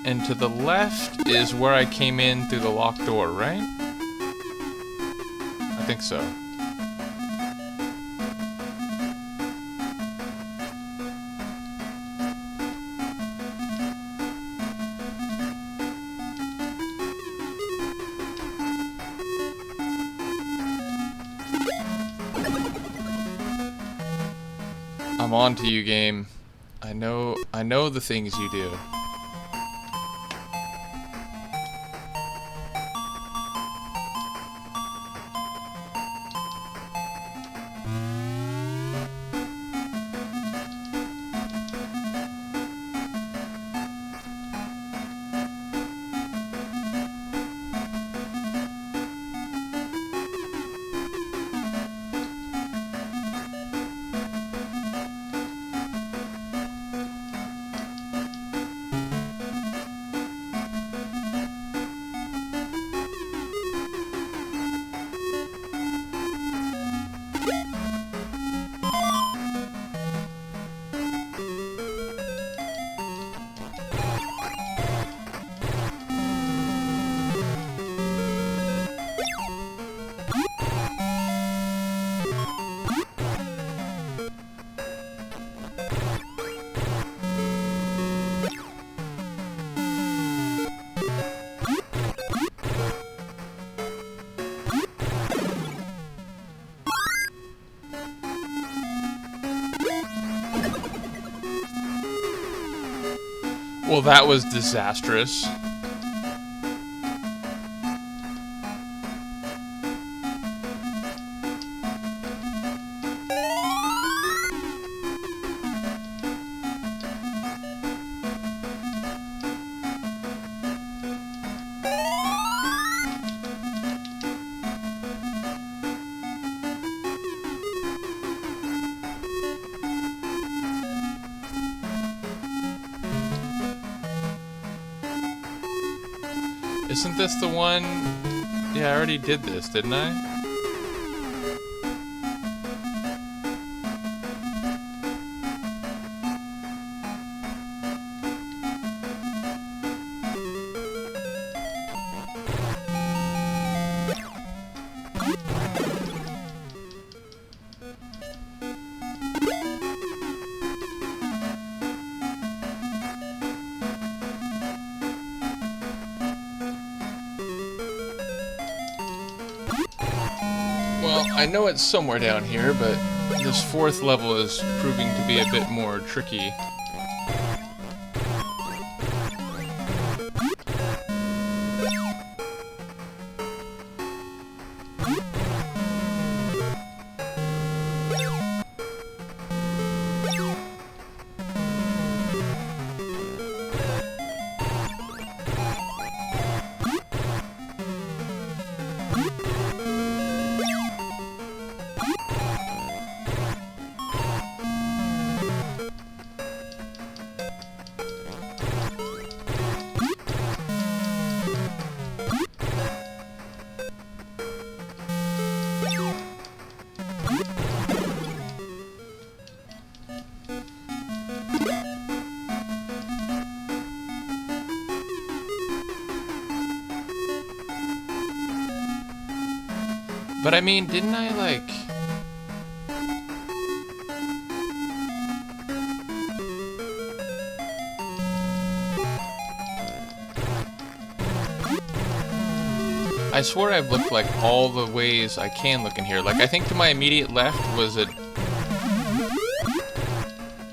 And to the left is where I came in through the locked door, right? I think so. I'm on to you, game. I know the things you do. Well, that was disastrous. Isn't this the one? Yeah, I already did this, didn't I? Well, I know it's somewhere down here, but this fourth level is proving to be a bit more tricky. But I mean, didn't I, like... I swear I've looked, like, all the ways I can look in here. Like, I think to my immediate left was a...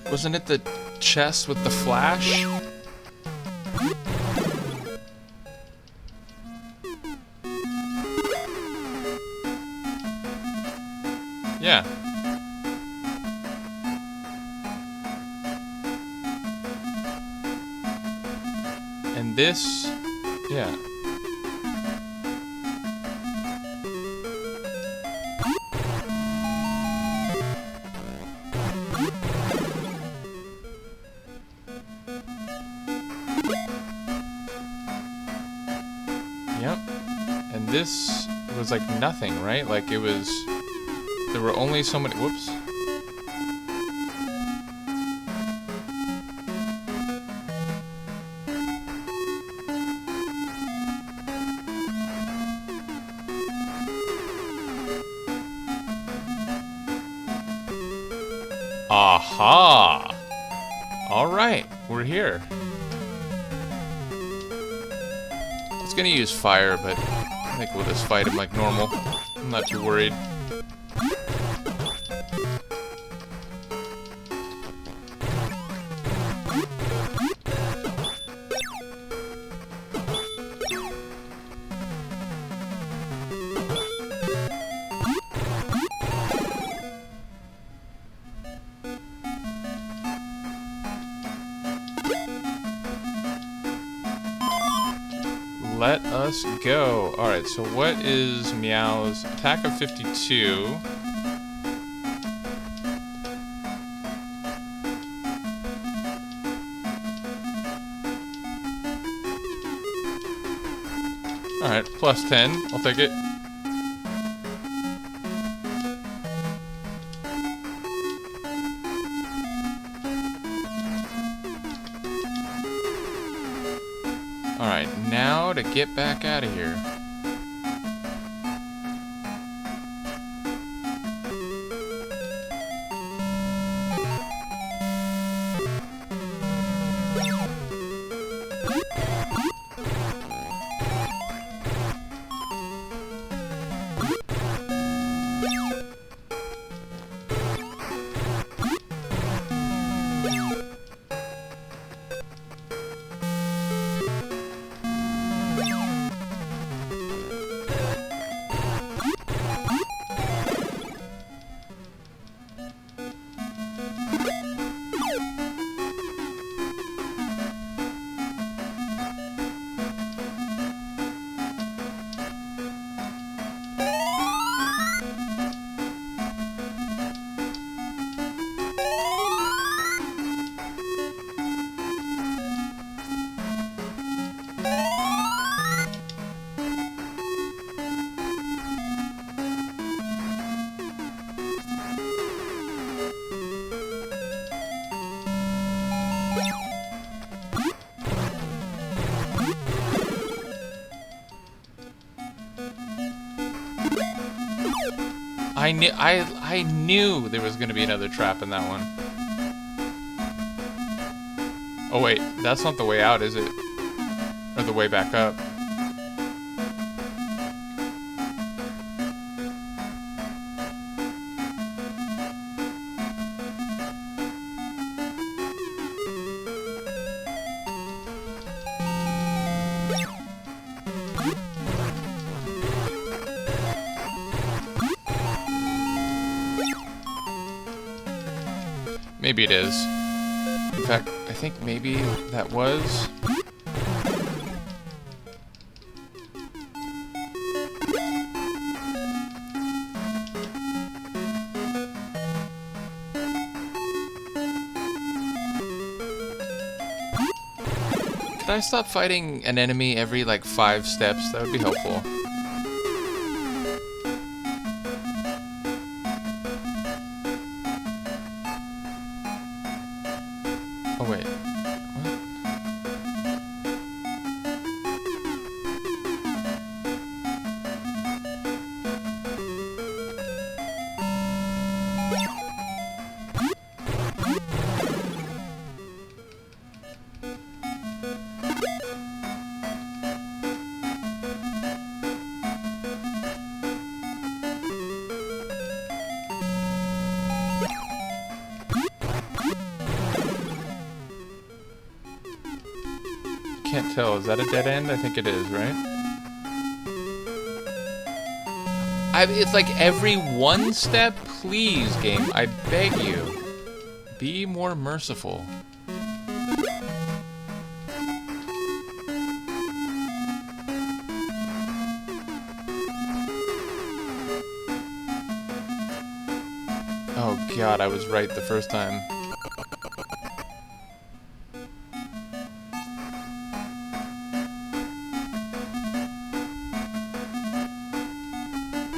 Wasn't it the chest with the flash? Yeah. And this... Yeah. Yep. And this was like nothing, right? Like it was... There were only so many... Whoops. Aha! Alright, we're here. I was gonna use fire, but I think we'll just fight him like normal. I'm not too worried. Let us go. Alright, so what is Meow's attack of 52? Alright, plus 10. I'll take it. Alright, now to get back out of here. I knew there was gonna be another trap in that one. Oh wait, that's not the way out, is it? Or the way back up? Maybe it is. In fact, I think maybe that was... Could I stop fighting an enemy every, like, 5 steps? That would be helpful. Oh, wait. What? Can't tell. Is that a dead end? I think it is, right? It's like every 1 step? Please, game. I beg you. Be more merciful. Oh god, I was right the first time.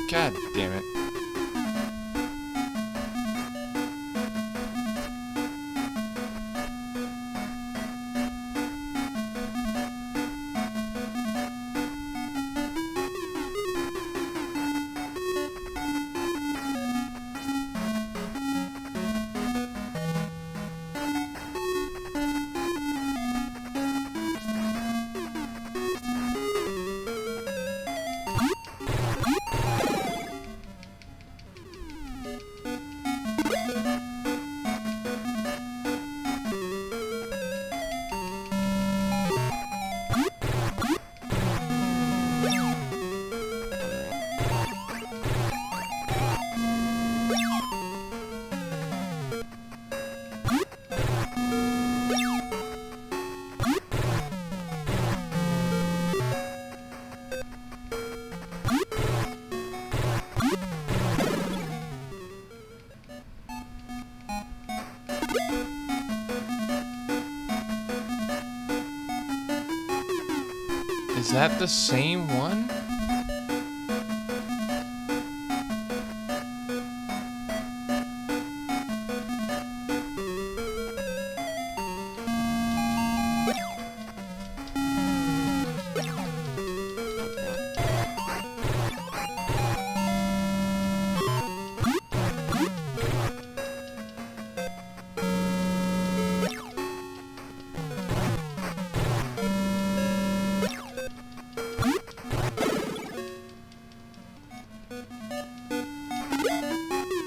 God damn it. Is that the same one?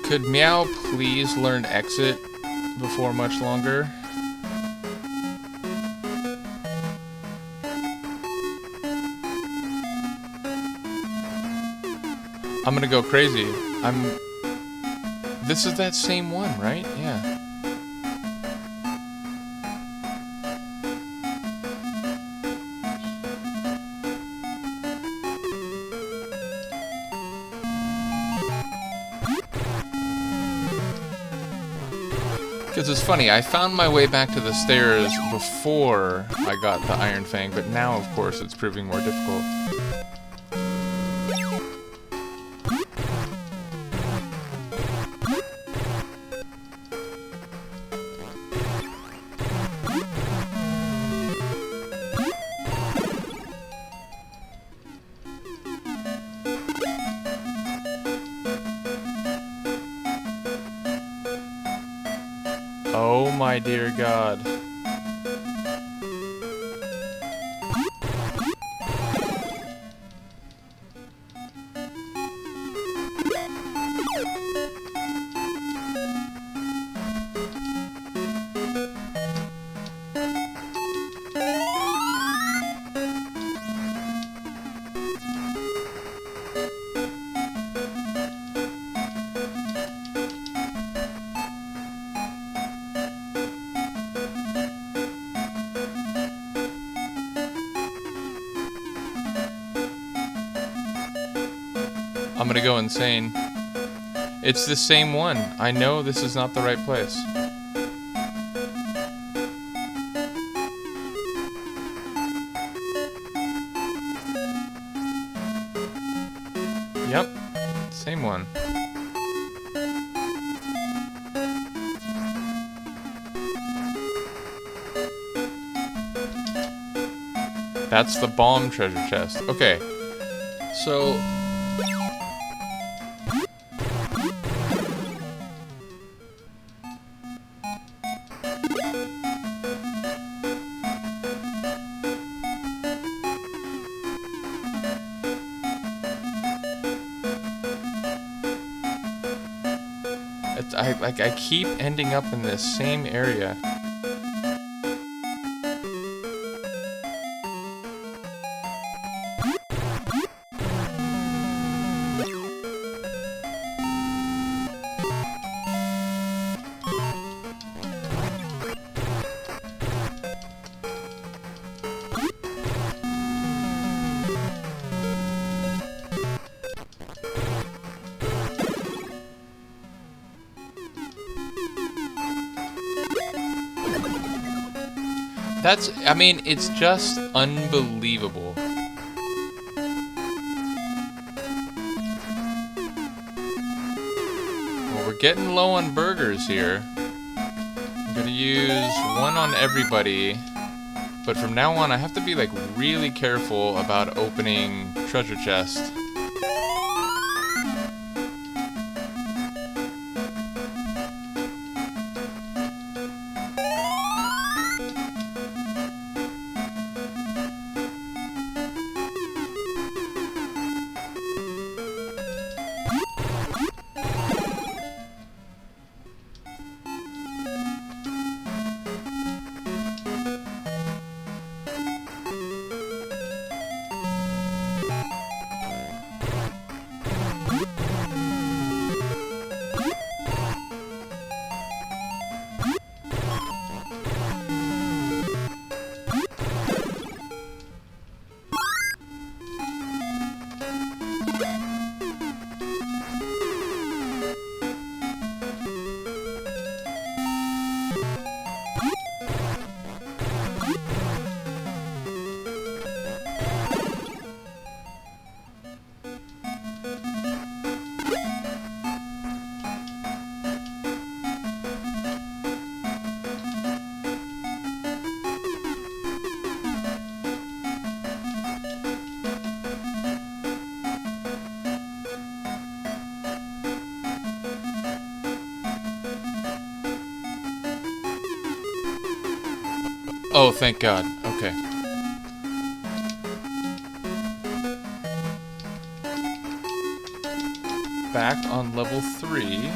Could Meow please learn exit before much longer? I'm gonna go crazy. This is that same one, right? Yeah. Because it's funny, I found my way back to the stairs before I got the Iron Fang, but now, of course, it's proving more difficult. Oh my dear God. I'm gonna go insane. It's the same one. I know this is not the right place. Yep, same one. That's the bomb treasure chest. Okay, so... I keep ending up in this same area. I mean, it's just unbelievable. Well, we're getting low on burgers here. I'm gonna use one on everybody, but from now on I have to be like really careful about opening treasure chests. Oh, thank God. Okay. Back on level 3.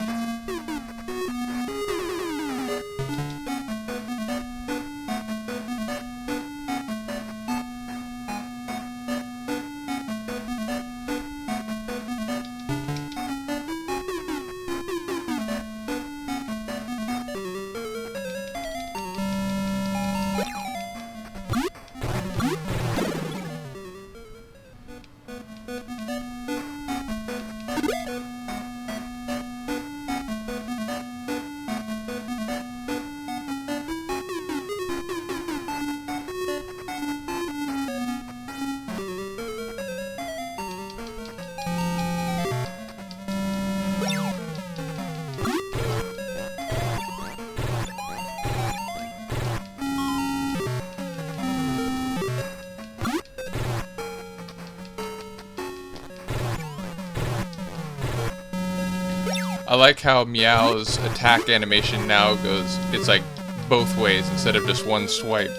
I like how Meow's attack animation now goes, it's like both ways instead of just one swipe.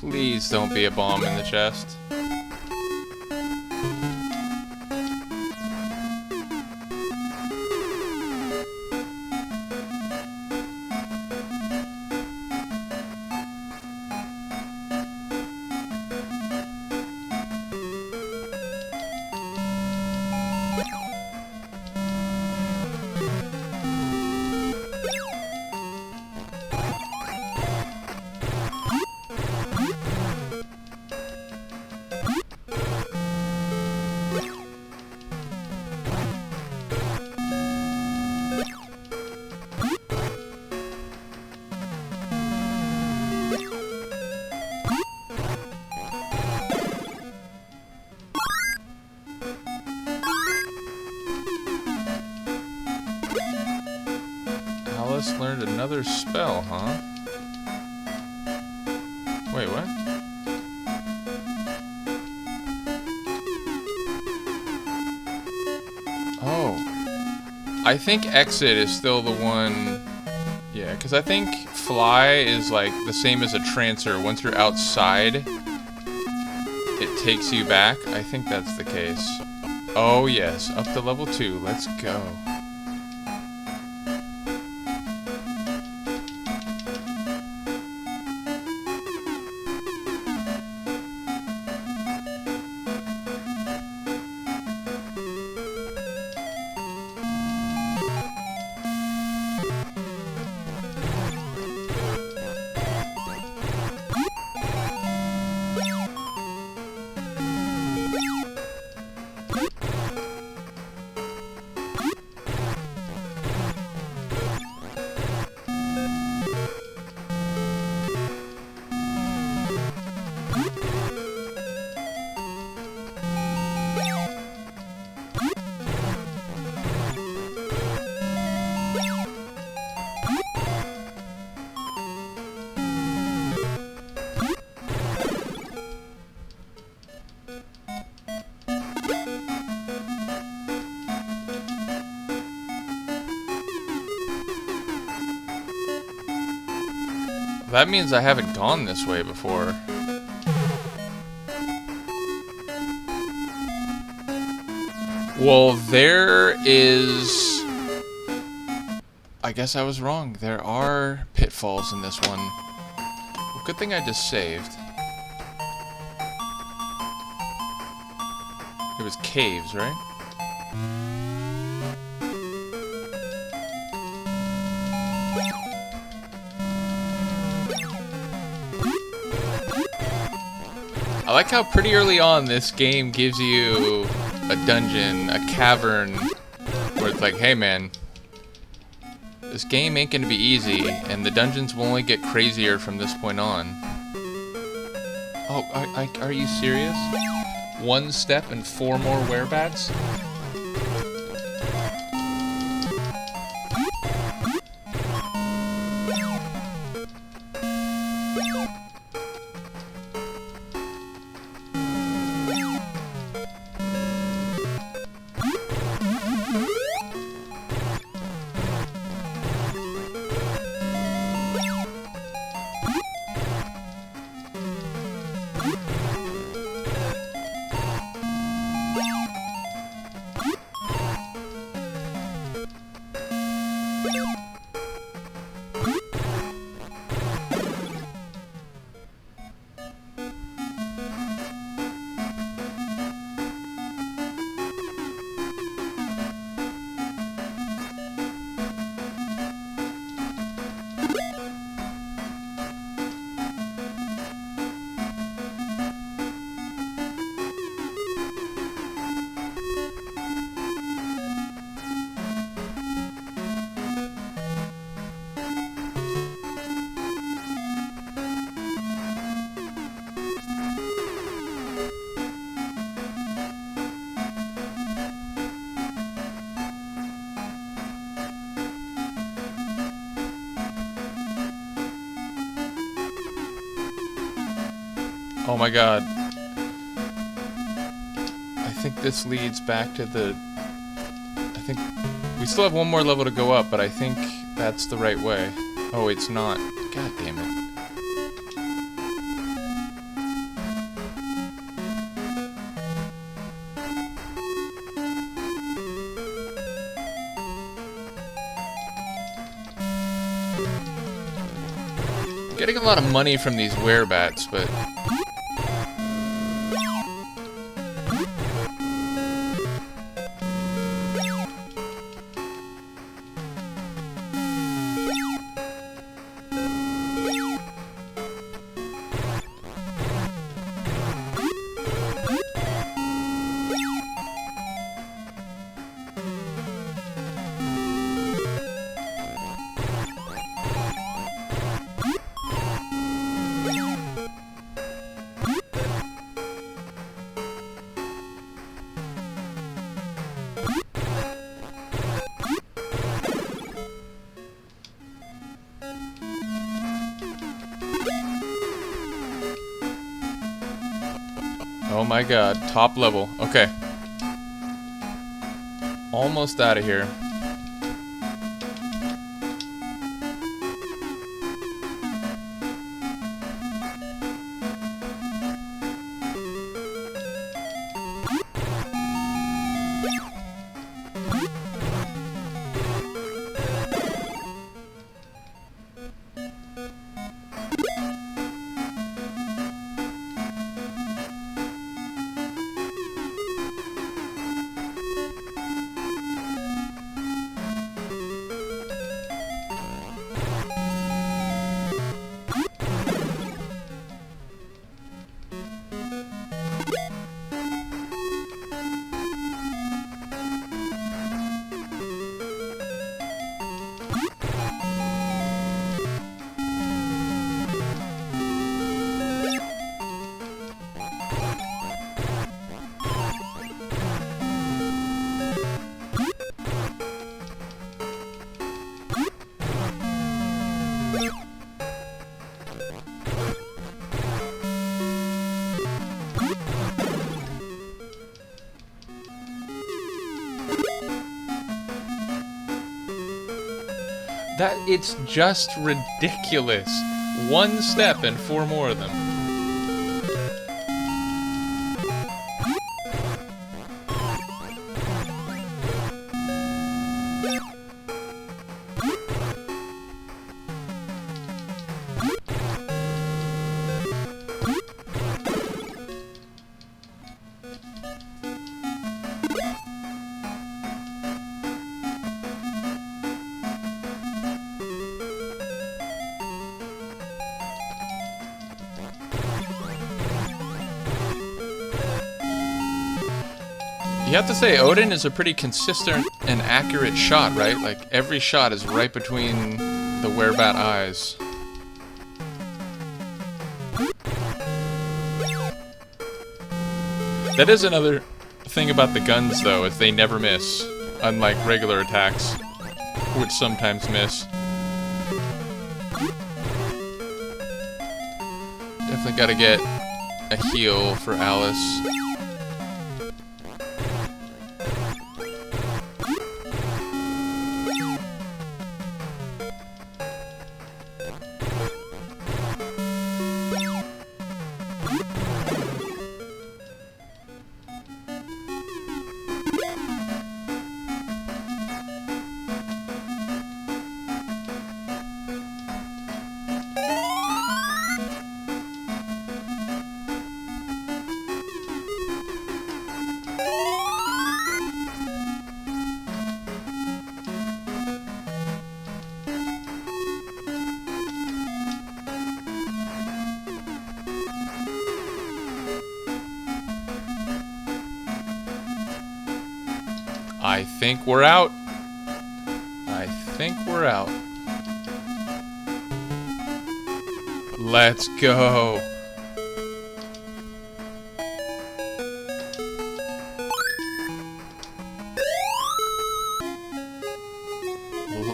Please don't be a bomb in the chest. Alice learned another spell, huh? Wait, what? Oh. I think exit is still the one... Yeah, because I think fly is like the same as a transfer. Once you're outside, it takes you back. I think that's the case. Oh yes, up to level 2. Let's go. That means I haven't gone this way before. Well, there is... I guess I was wrong. There are pitfalls in this one. Well, good thing I just saved. It was caves, right? I like how pretty early on this game gives you a dungeon, a cavern, where it's like, hey man, this game ain't gonna be easy, and the dungeons will only get crazier from this point on. Oh, are you serious? 1 step and 4 more werebats? Oh my god. I think this leads back to the... I think... We still have one more level to go up, but I think that's the right way. Oh, it's not. God damn it. Getting a lot of money from these werebats, but... Oh my god, top level. Okay. Almost out of here. It's just ridiculous. One step and 4 more of them. You have to say, Odin is a pretty consistent and accurate shot, right? Like, every shot is right between the werebat eyes. That is another thing about the guns, though, is they never miss, unlike regular attacks, which sometimes miss. Definitely gotta get a heal for Alice. I think we're out. I think we're out. Let's go.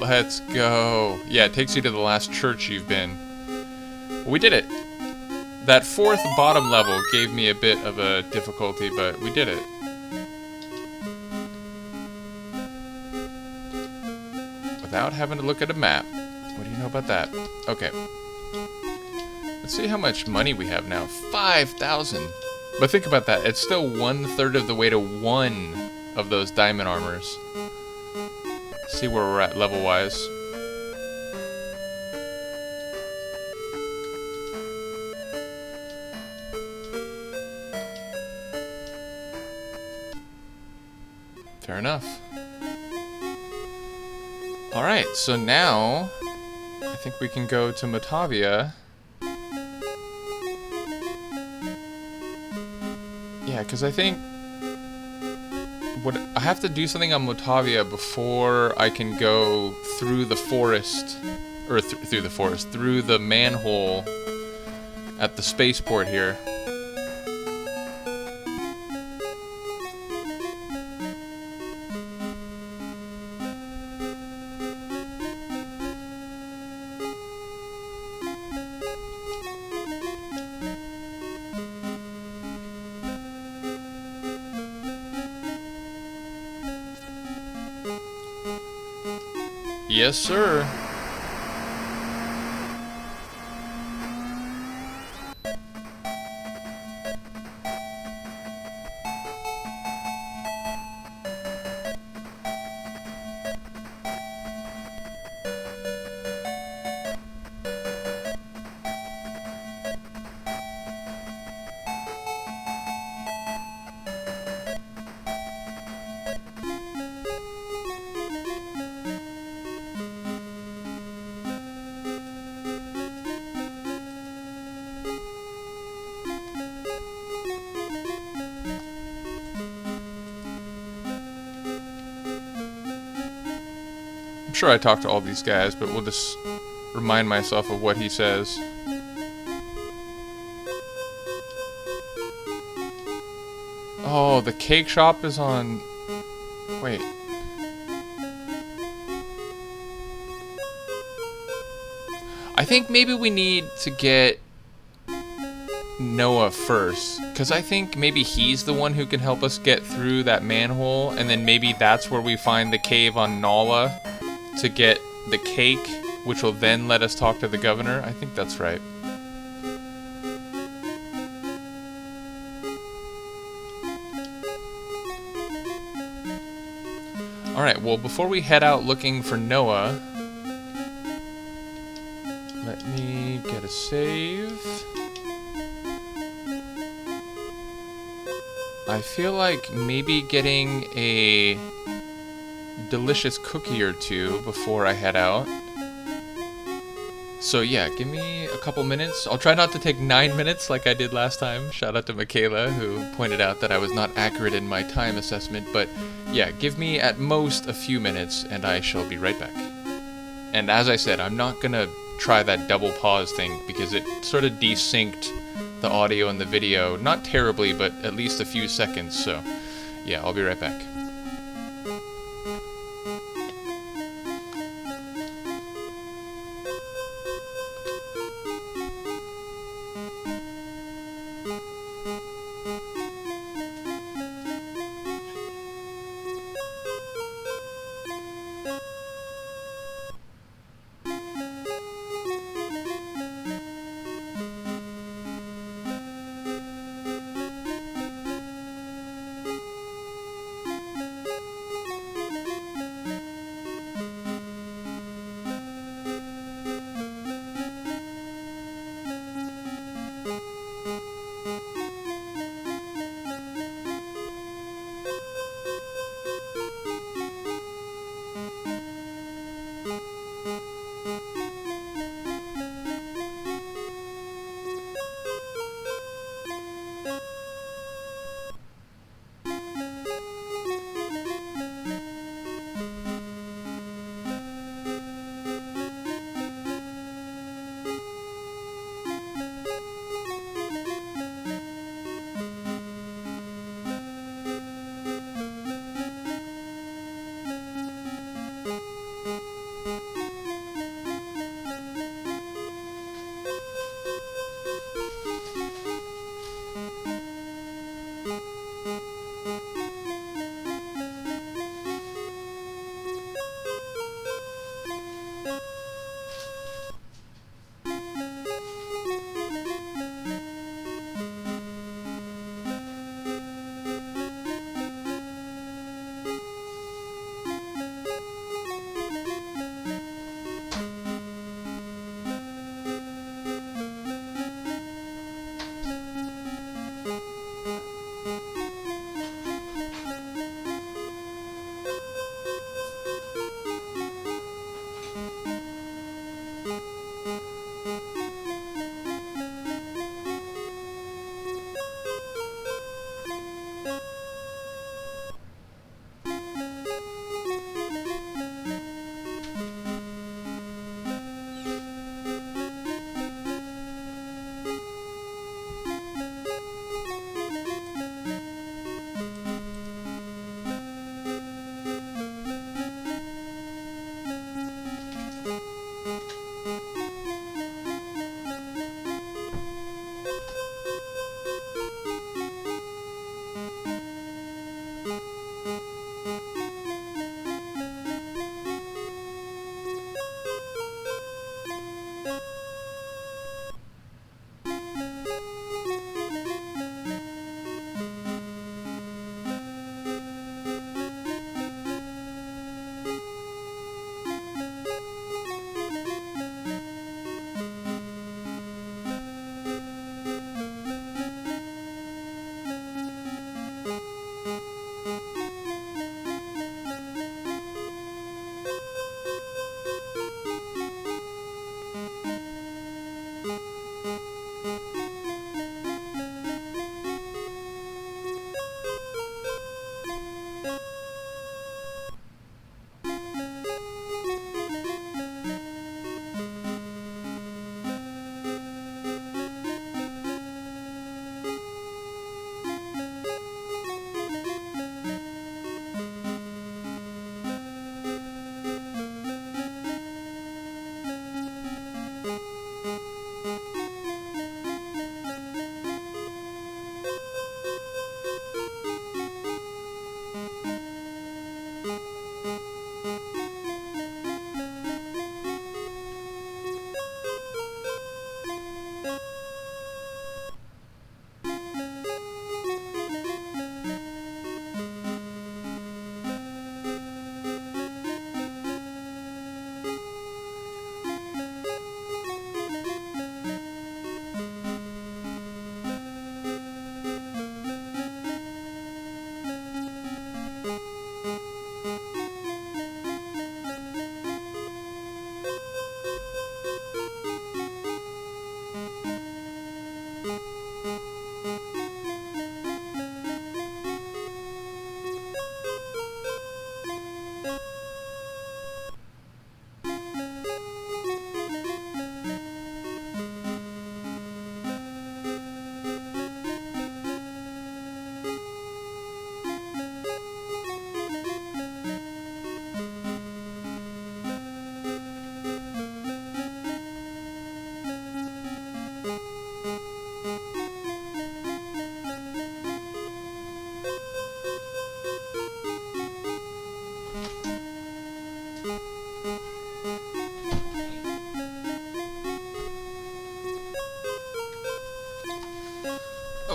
Let's go. Yeah, it takes you to the last church you've been. We did it. That fourth bottom level gave me a bit of a difficulty, but we did it. Without having to look at a map. What do you know about that? Okay. Let's see how much money we have now. 5,000. But think about that. It's still 1/3 of the way to one of those diamond armors. See where we're at level-wise. Fair enough. Alright, so now I think we can go to Motavia. Yeah, because I think I have to do something on Motavia before I can go through the forest, or through the manhole at the spaceport here. Yes, sir. I'm sure I talked to all these guys, but we'll just remind myself of what he says. Oh, the cake shop is on... Wait. I think maybe we need to get Noah first, because I think maybe he's the one who can help us get through that manhole, and then maybe that's where we find the cave on Nala to get the cake, which will then let us talk to the governor. I think that's right. Alright, well, before we head out looking for Noah, let me get a save. I feel like maybe getting a delicious cookie or two before I head out. So yeah, give me a couple minutes. I'll try not to take 9 minutes like I did last time. Shout out to Michaela, who pointed out that I was not accurate in my time assessment. But yeah, give me at most a few minutes and I shall be right back. And as I said, I'm not gonna try that double pause thing because it sort of desynced the audio and the video. Not terribly, but at least a few seconds. So yeah, I'll be right back.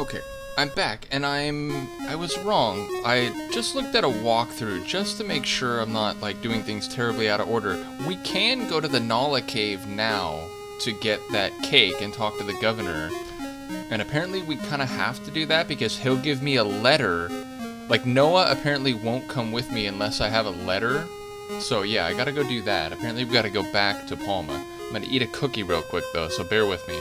Okay, I'm back, and I was wrong. I just looked at a walkthrough just to make sure I'm not, like, doing things terribly out of order. We can go to the Nala Cave now to get that cake and talk to the governor. And apparently we kind of have to do that because he'll give me a letter. Like, Noah apparently won't come with me unless I have a letter. So yeah, I gotta go do that. Apparently we gotta go back to Palma. I'm gonna eat a cookie real quick though, so bear with me.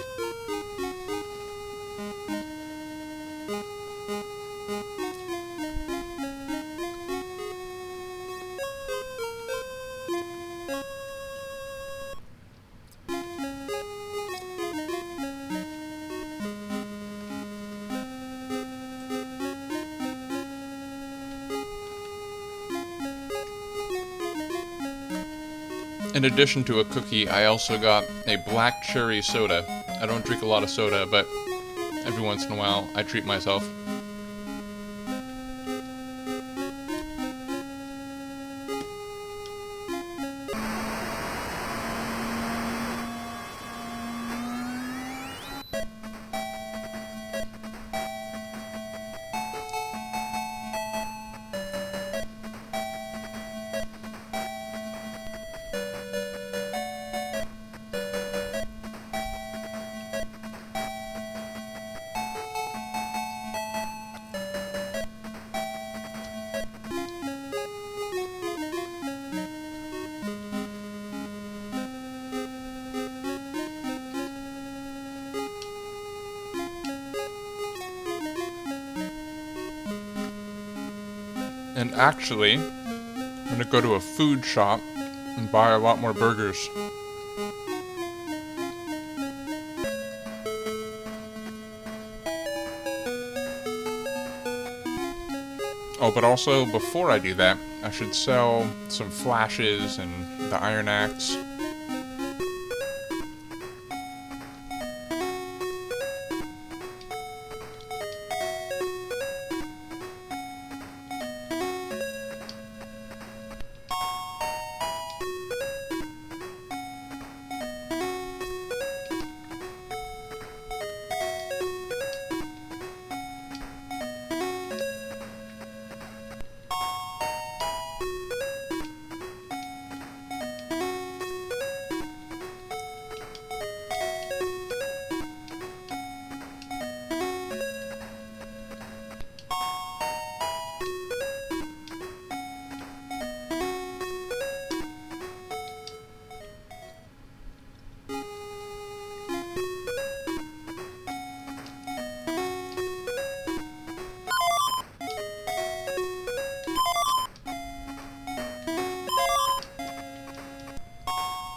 In addition to a cookie, I also got a black cherry soda. I don't drink a lot of soda, but every once in a while I treat myself. And actually, I'm gonna go to a food shop and buy a lot more burgers. Oh, but also, before I do that, I should sell some flashes and the iron axe.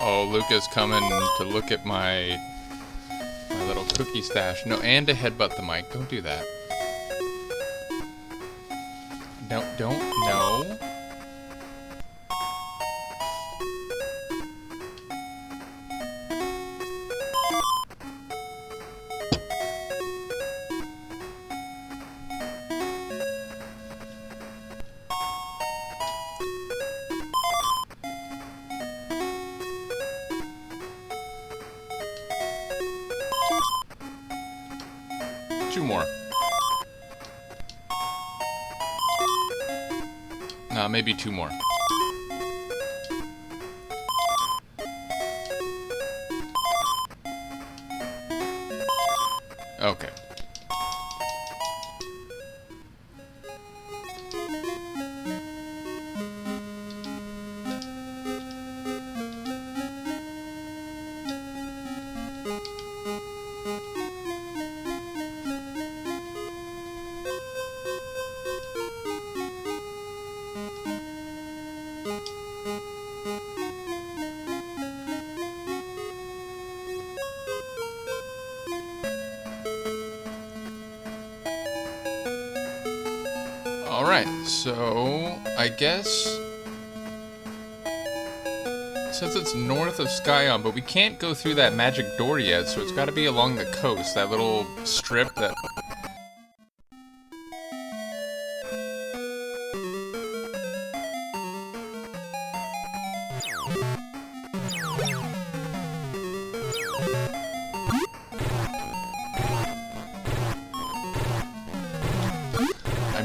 Oh, Luca's coming to look at my little cookie stash. No, and to headbutt the mic. Don't do that. Don't, no. Two more. Maybe two more. Okay. Alright, so I guess since it's north of Skyon, but we can't go through that magic door yet, so it's got to be along the coast, that little strip that...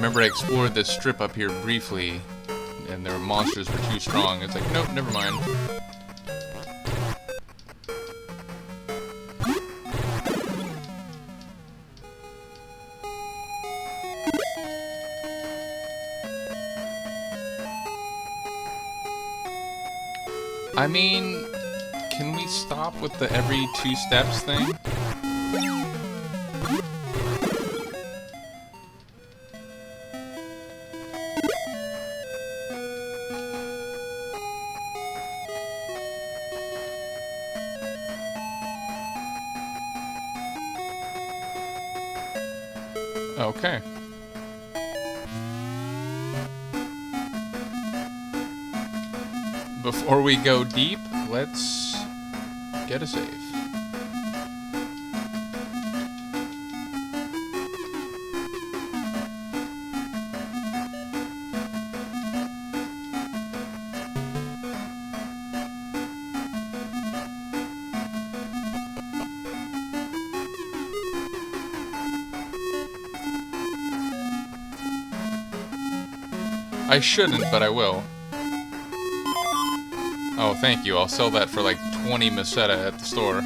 remember I explored this strip up here briefly, and their monsters were too strong. It's like, nope, never mind. I mean, can we stop with the every 2 steps thing? Okay. Before we go deep, let's get a save. I shouldn't, but I will. Oh, thank you. I'll sell that for like 20 Meseta at the store.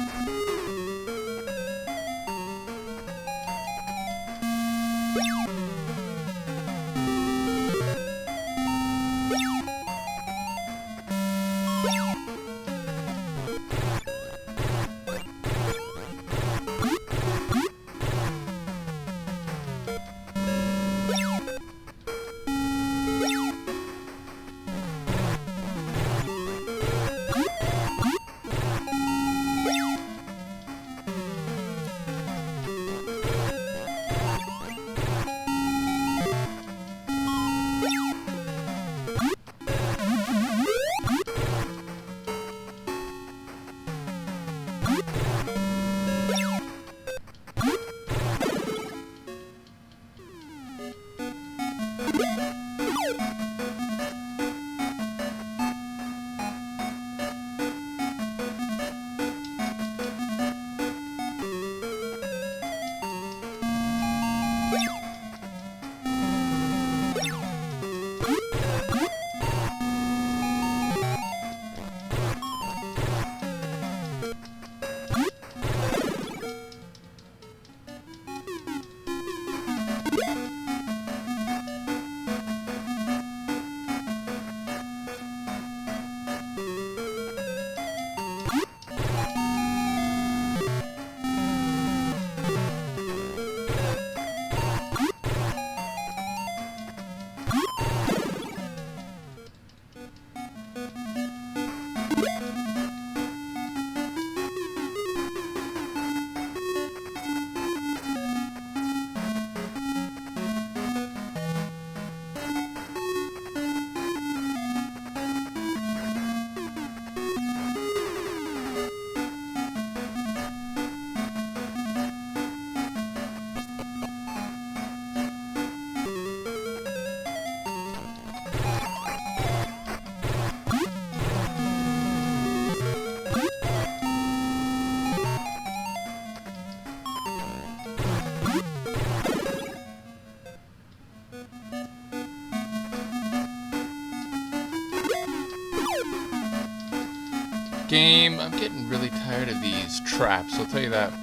Game, I'm getting really tired of these traps, I'll tell you that.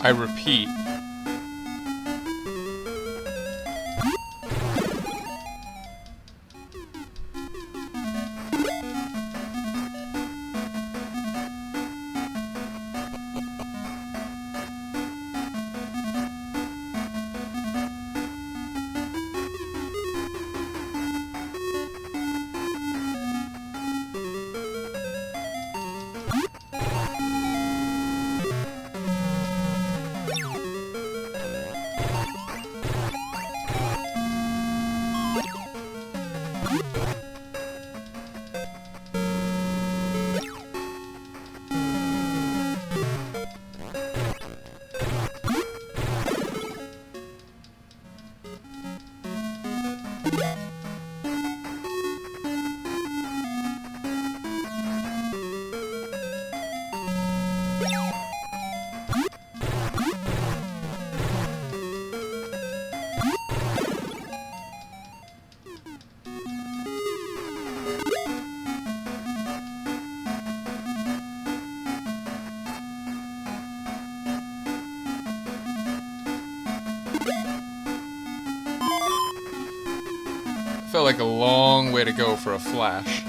I repeat. felt like a long way to go for a flash.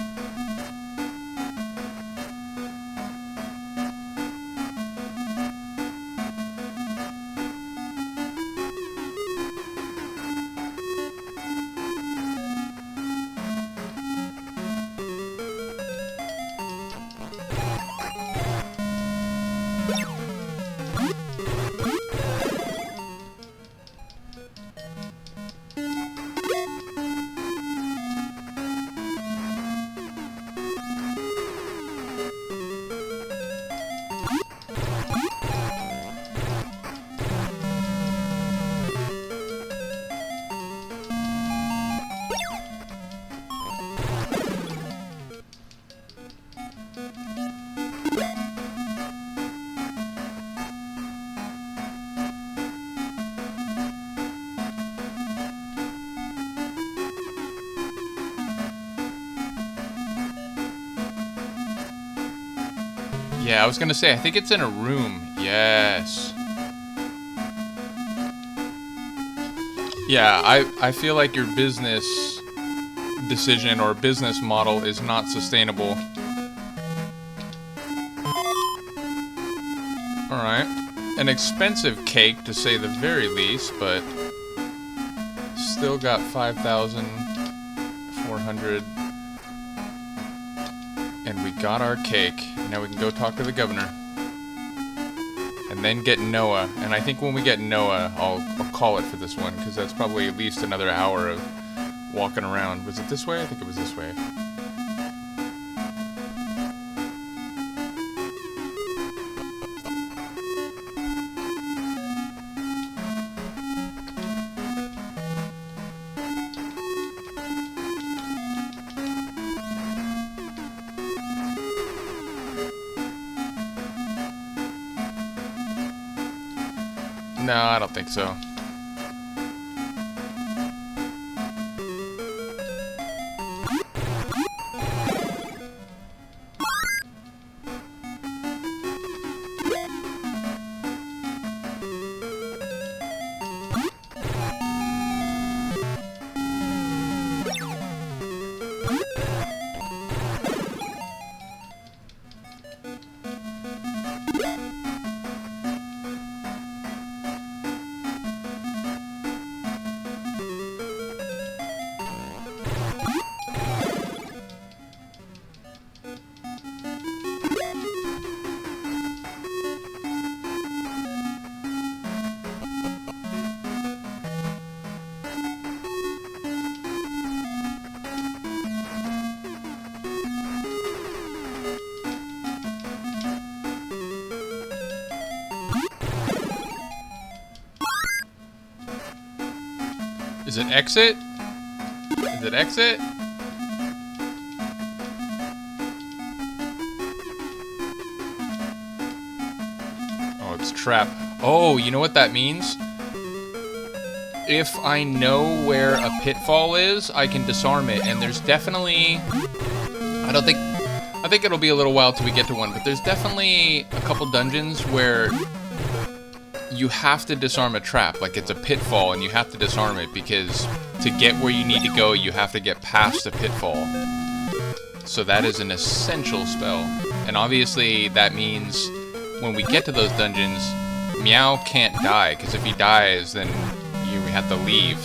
Yeah, I was gonna say, I think it's in a room. Yes. Yeah, I feel like your business decision or business model is not sustainable. Alright. An expensive cake, to say the very least, but still got 5,400. And we got our cake. Now we can go talk to the governor. And then get Noah. And I think when we get Noah, I'll call it for this one, because that's probably at least another hour of walking around. Was it this way? I think it was this way. No, I don't think so. Is it exit? Is it exit? Oh, it's trap. Oh, you know what that means? If I know where a pitfall is, I can disarm it, and there's definitely... I think it'll be a little while till we get to one, but there's definitely a couple dungeons where you have to disarm a trap, like it's a pitfall, and you have to disarm it, because to get where you need to go, you have to get past a pitfall. So that is an essential spell. And obviously, that means when we get to those dungeons, Meow can't die, because if he dies, then we have to leave.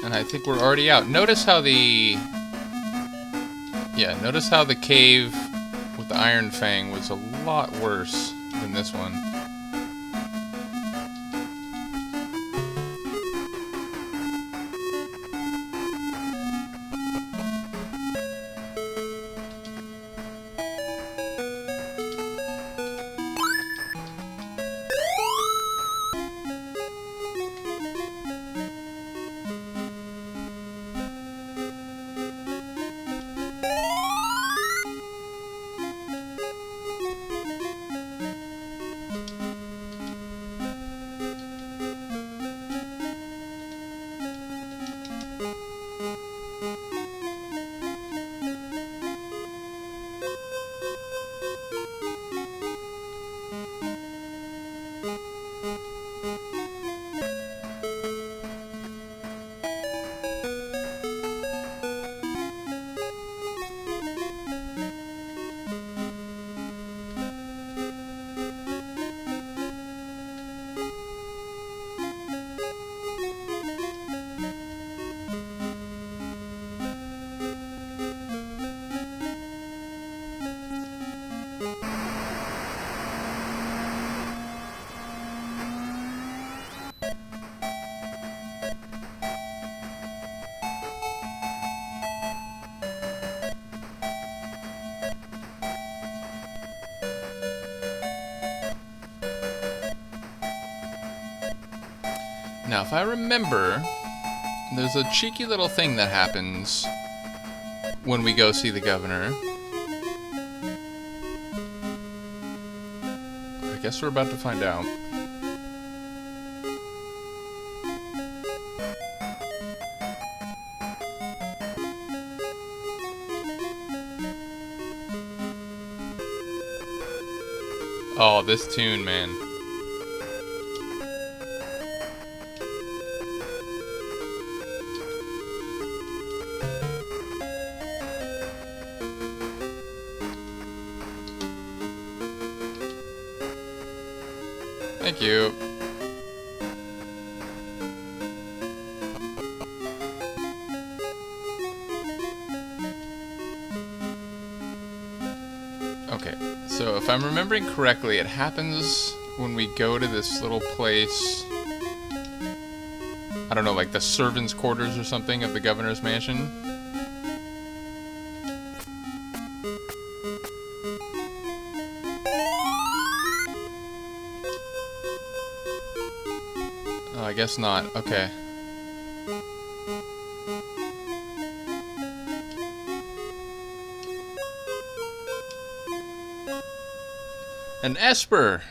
And I think we're already out. Notice how the cave with the Iron Fang was a lot worse than this one. Now, if I remember, there's a cheeky little thing that happens when we go see the governor. I guess we're about to find out. Oh, this tune, man. Thank you. Okay, so if I'm remembering correctly, it happens when we go to this little place. I don't know, like the servants' quarters or something of the governor's mansion. Oh, I guess not. Okay. An Esper!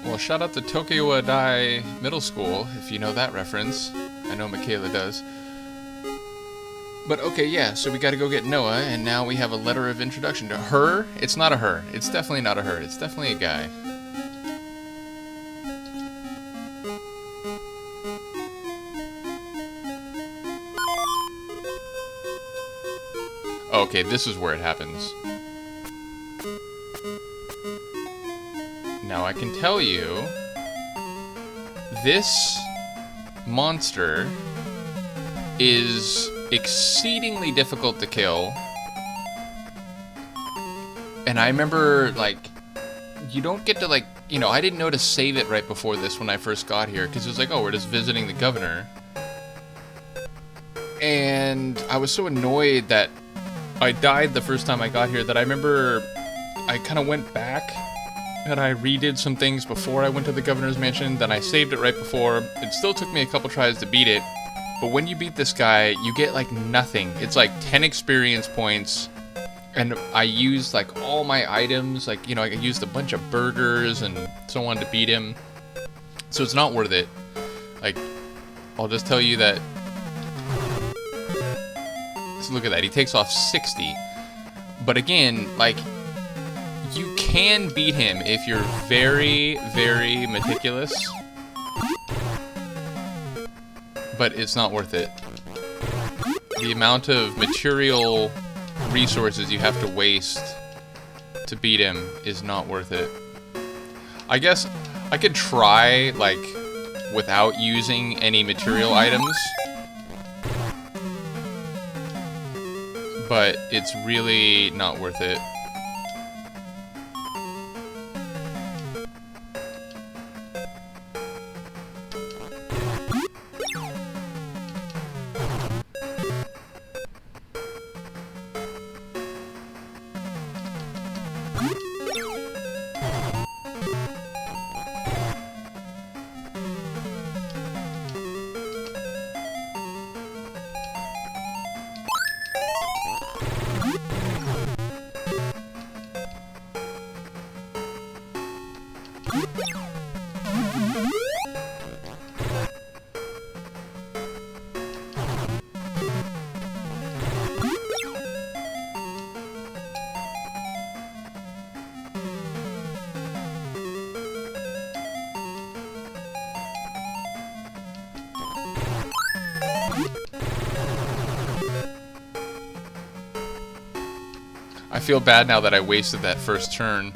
Well, shout out to Tokyo Dai Middle School, if you know that reference. I know Michaela does. But okay, yeah, so we gotta go get Noah, and now we have a letter of introduction to her. It's not a her. It's definitely not a her. It's definitely a guy. Okay, this is where it happens. Now I can tell you, this monster is exceedingly difficult to kill. And I remember, like, you don't get to, like, you know, I didn't know to save it right before this when I first got here, because it was like, oh, we're just visiting the governor. And I was so annoyed that I died the first time I got here that I remember I kind of went back and I redid some things before I went to the governor's mansion. Then I saved it right before. It still took me a couple tries to beat it. But when you beat this guy, you get like nothing. It's like 10 experience points. And I used like all my items. Like, you know, I used a bunch of burgers and so on to beat him. So it's not worth it. Like, I'll just tell you that. So look at that. He takes off 60. But again, like, you can beat him if you're very, very meticulous. But it's not worth it. The amount of material resources you have to waste to beat him is not worth it. I guess I could try, like, without using any material items. But it's really not worth it. I feel bad now that I wasted that first turn.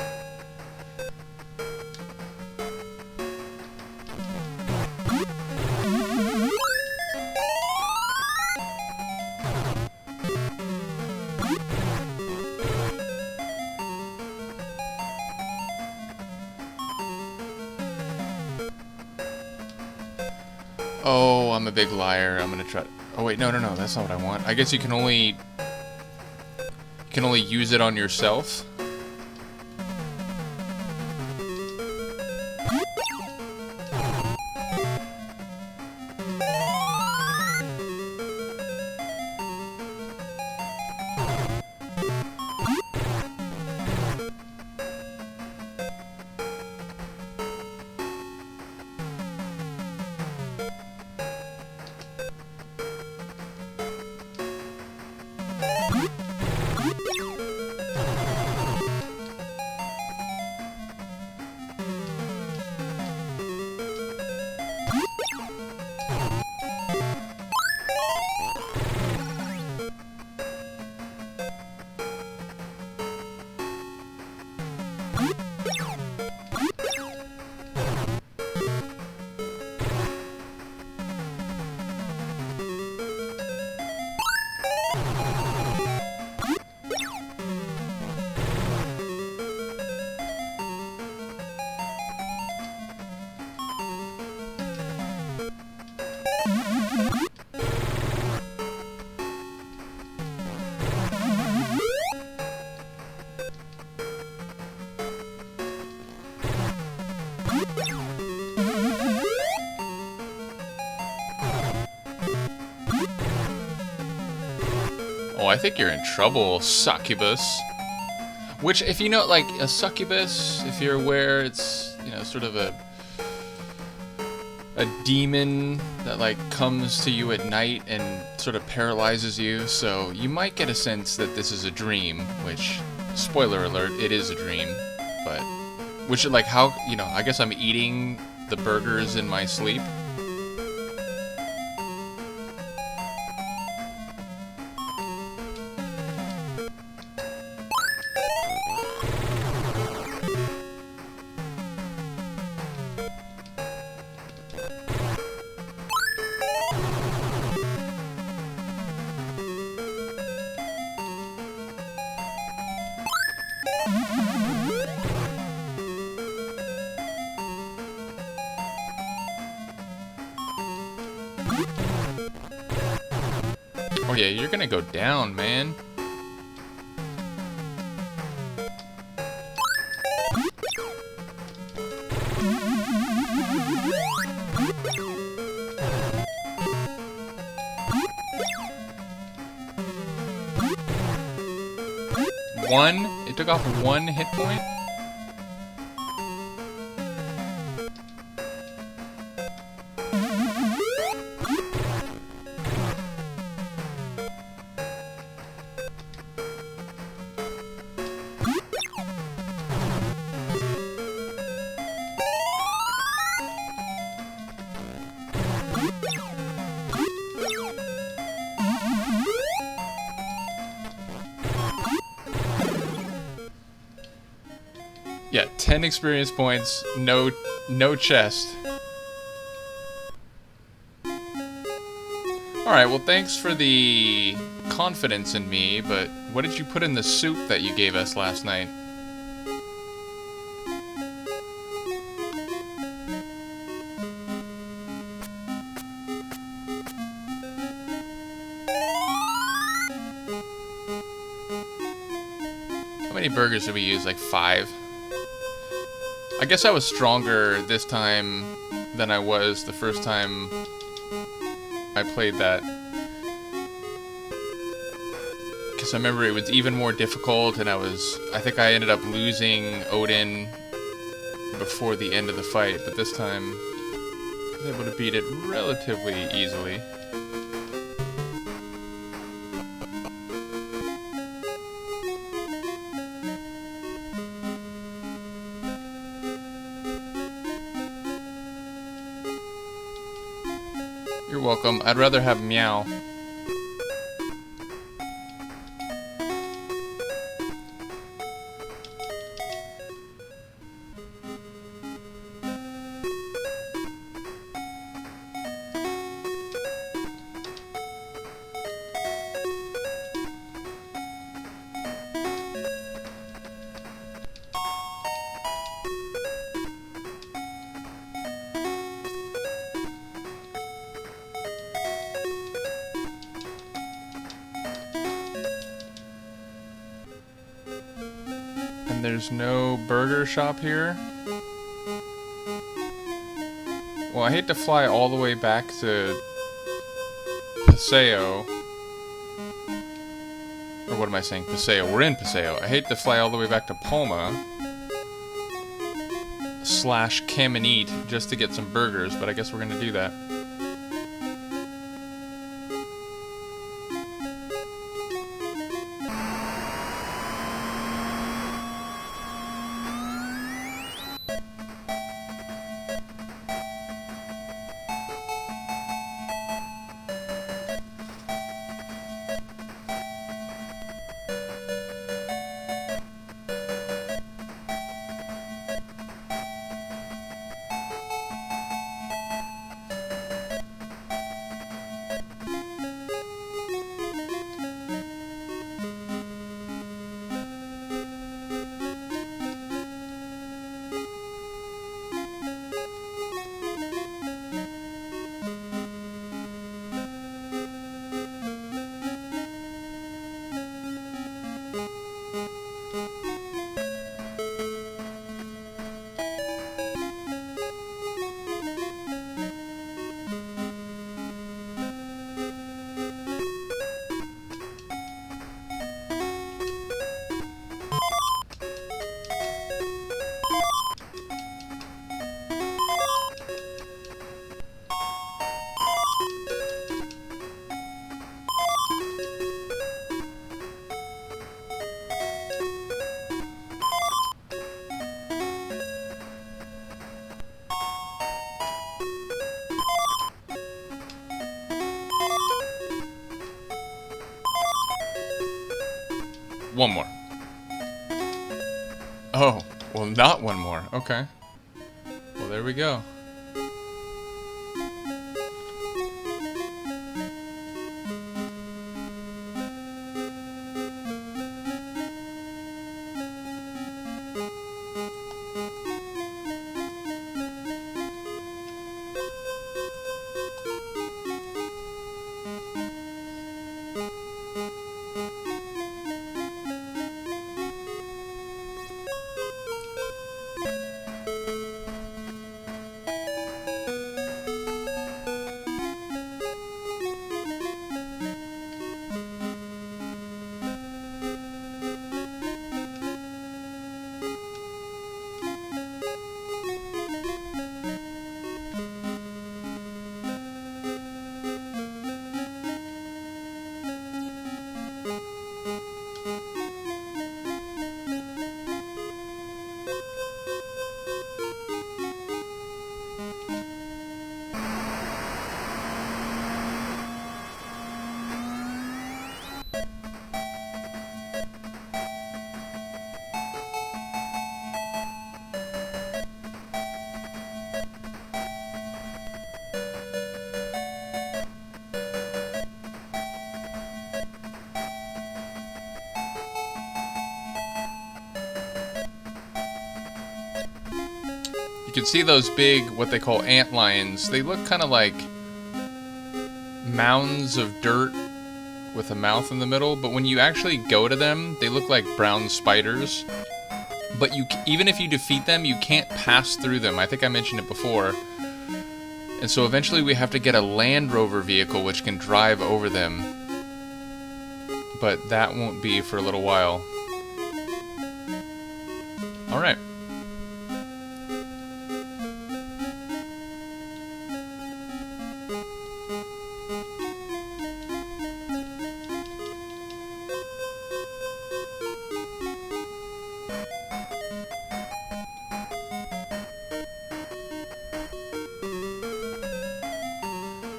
Oh, I'm a big liar. I'm gonna try. Oh wait, no, that's not what I want. I guess you can only use it on yourself. I think you're in trouble, succubus. Which, if you know, like, a succubus, if you're aware, it's, you know, sort of a demon that, like, comes to you at night and sort of paralyzes you. So you might get a sense that this is a dream, which, spoiler alert, it is a dream. But, which, like, how, you know, I guess I'm eating the burgers in my sleep. Oh yeah, you're gonna go down, man. One? It took off 1 hit point? Yeah, 10 experience points, no chest. Alright, well thanks for the confidence in me, but what did you put in the soup that you gave us last night? How many burgers did we use? Like 5? I guess I was stronger this time than I was the first time I played that. Because I remember it was even more difficult, and I think I ended up losing Odin before the end of the fight, but this time I was able to beat it relatively easily. You're welcome. I'd rather have meow. And there's no burger shop here. Well, I hate to fly all the way back to Paseo. Or what am I saying? Paseo. We're in Paseo. I hate to fly all the way back to Palma / Caminite just to get some burgers, but I guess we're gonna do that. one more. Oh, well, not one more. Okay. Well, there we go. You can see those big, what they call ant lions. They look kind of like mounds of dirt with a mouth in the middle, but when you actually go to them, they look like brown spiders. But even if you defeat them, you can't pass through them. I think I mentioned it before. And so eventually we have to get a Land Rover vehicle which can drive over them. But that won't be for a little while. Alright.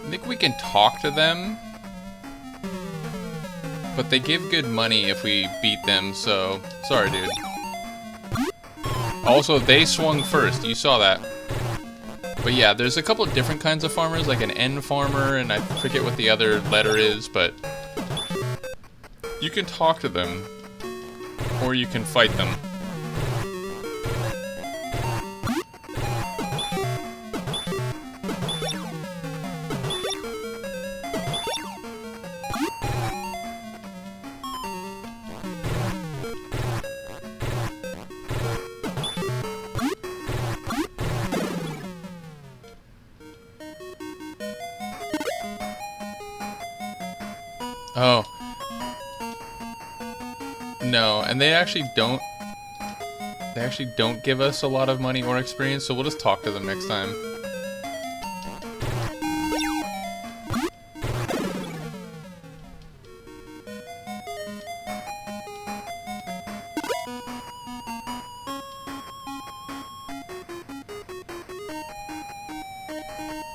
I think we can talk to them, but they give good money if we beat them, so sorry, dude. Also, they swung first, you saw that. But yeah, there's a couple of different kinds of farmers, like an N farmer, and I forget what the other letter is, but you can talk to them, or you can fight them. Oh. No, and they actually don't give us a lot of money or experience, so we'll just talk to them next time.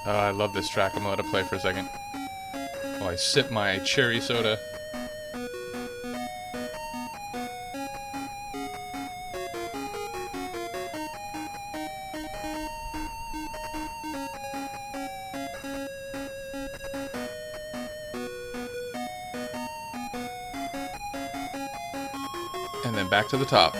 Oh, I love this track. I'm gonna let it play for a second while I sip my cherry soda. And then back to the top.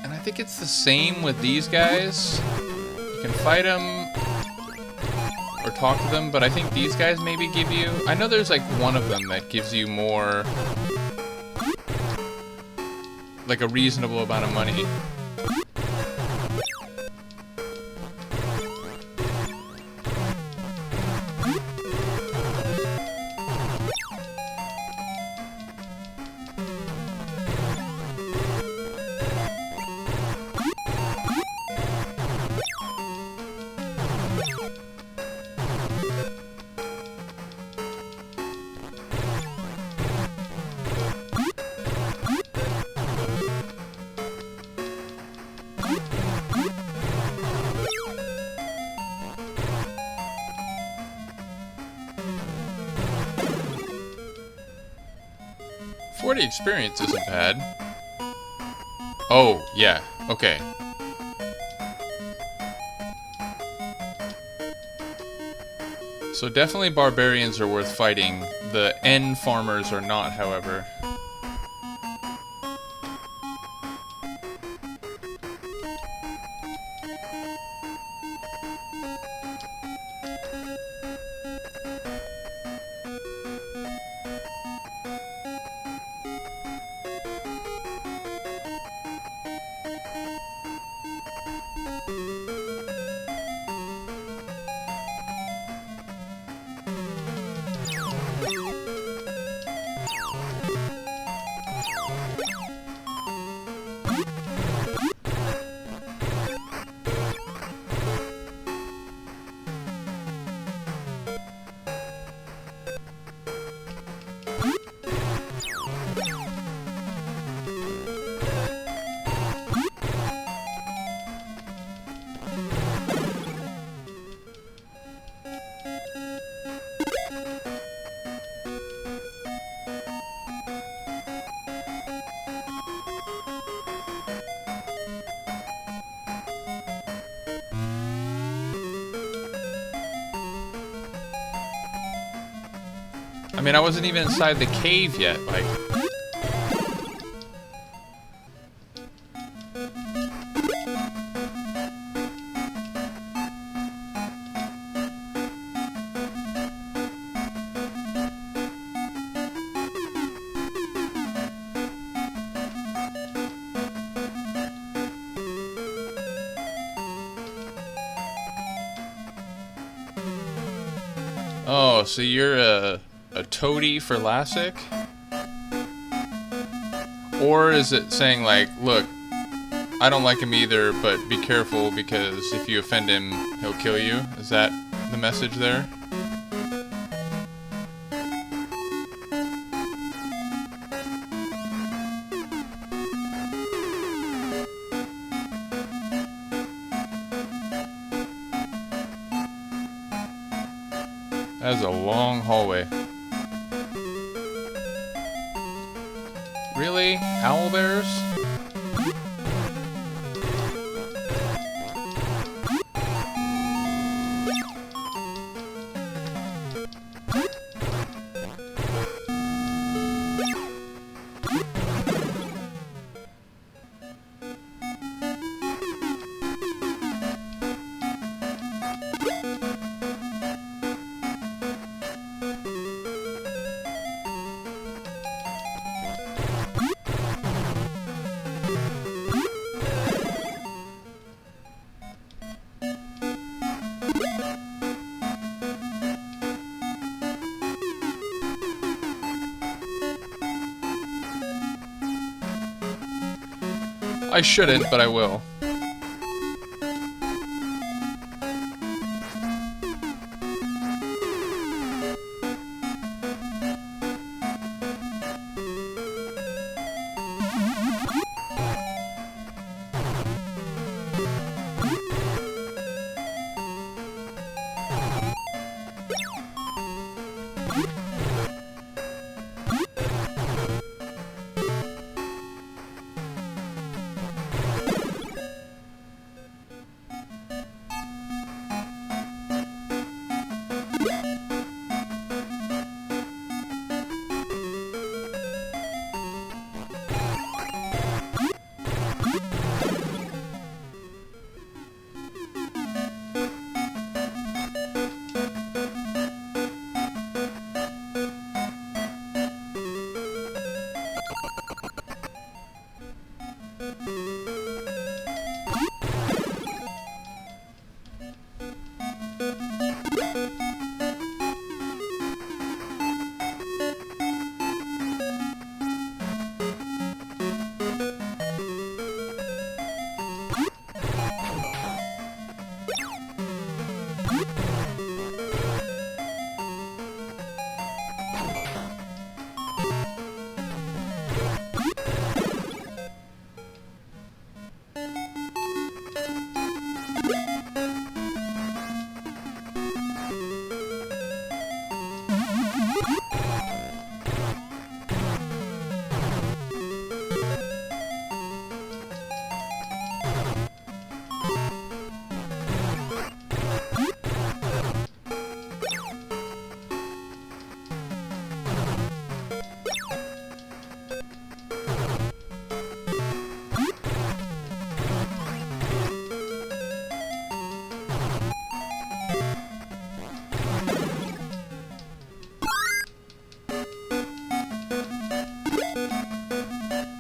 And I think it's the same with these guys. You can fight them or talk to them, but I think these guys maybe give you... I know there's like one of them that gives you more... like a reasonable amount of money. 40 experience isn't bad. Oh, yeah. Okay. So definitely barbarians are worth fighting. The N farmers are not, however. I mean, I wasn't even inside the cave yet, like... Oh, so you're a toady for Lassic? Or is it saying like, look, I don't like him either, but be careful because if you offend him, he'll kill you? Is that the message there? That is a long hallway. Really? Owlbears? I shouldn't, but I will.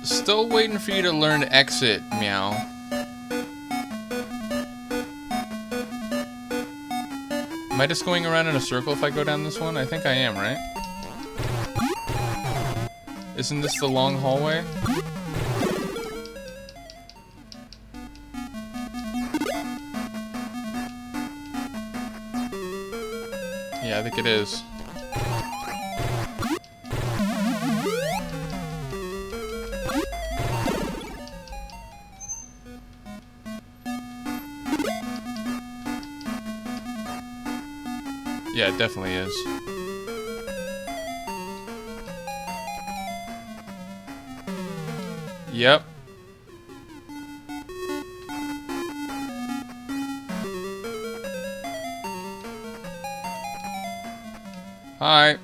Still waiting for you to learn exit, meow. Am I just going around in a circle if I go down this one? I think I am, right? Isn't this the long hallway? Yeah, I think it is. Yeah, it definitely is. Yep. Hi.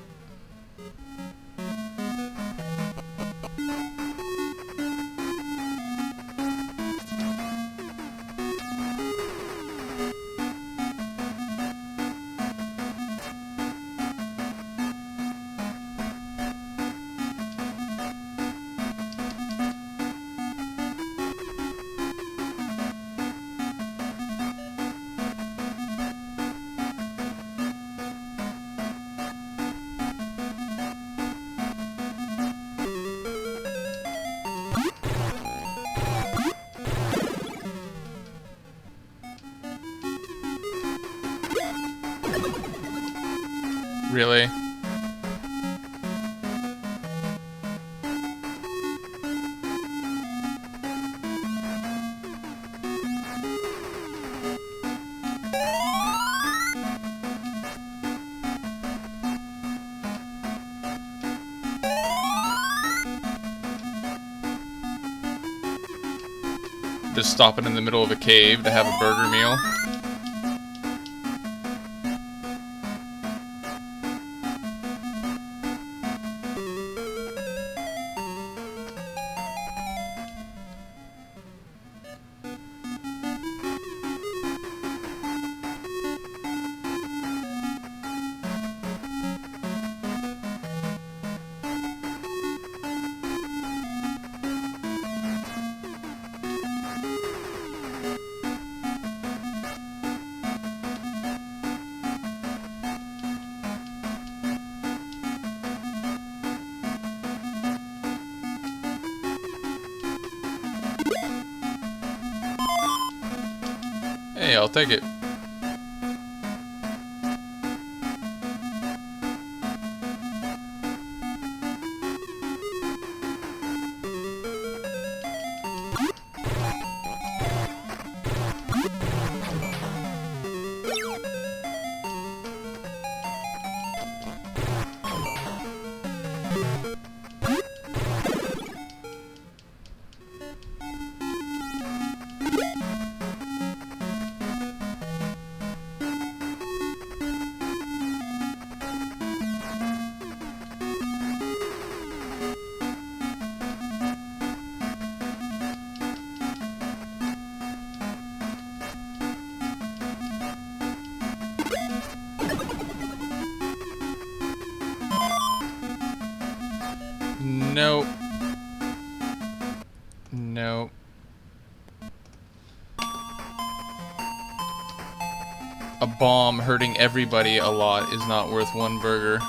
Really? Just stopping in the middle of a cave to have a burger meal. Hey, I'll take it. Nope. Nope. A bomb hurting everybody a lot is not worth one burger.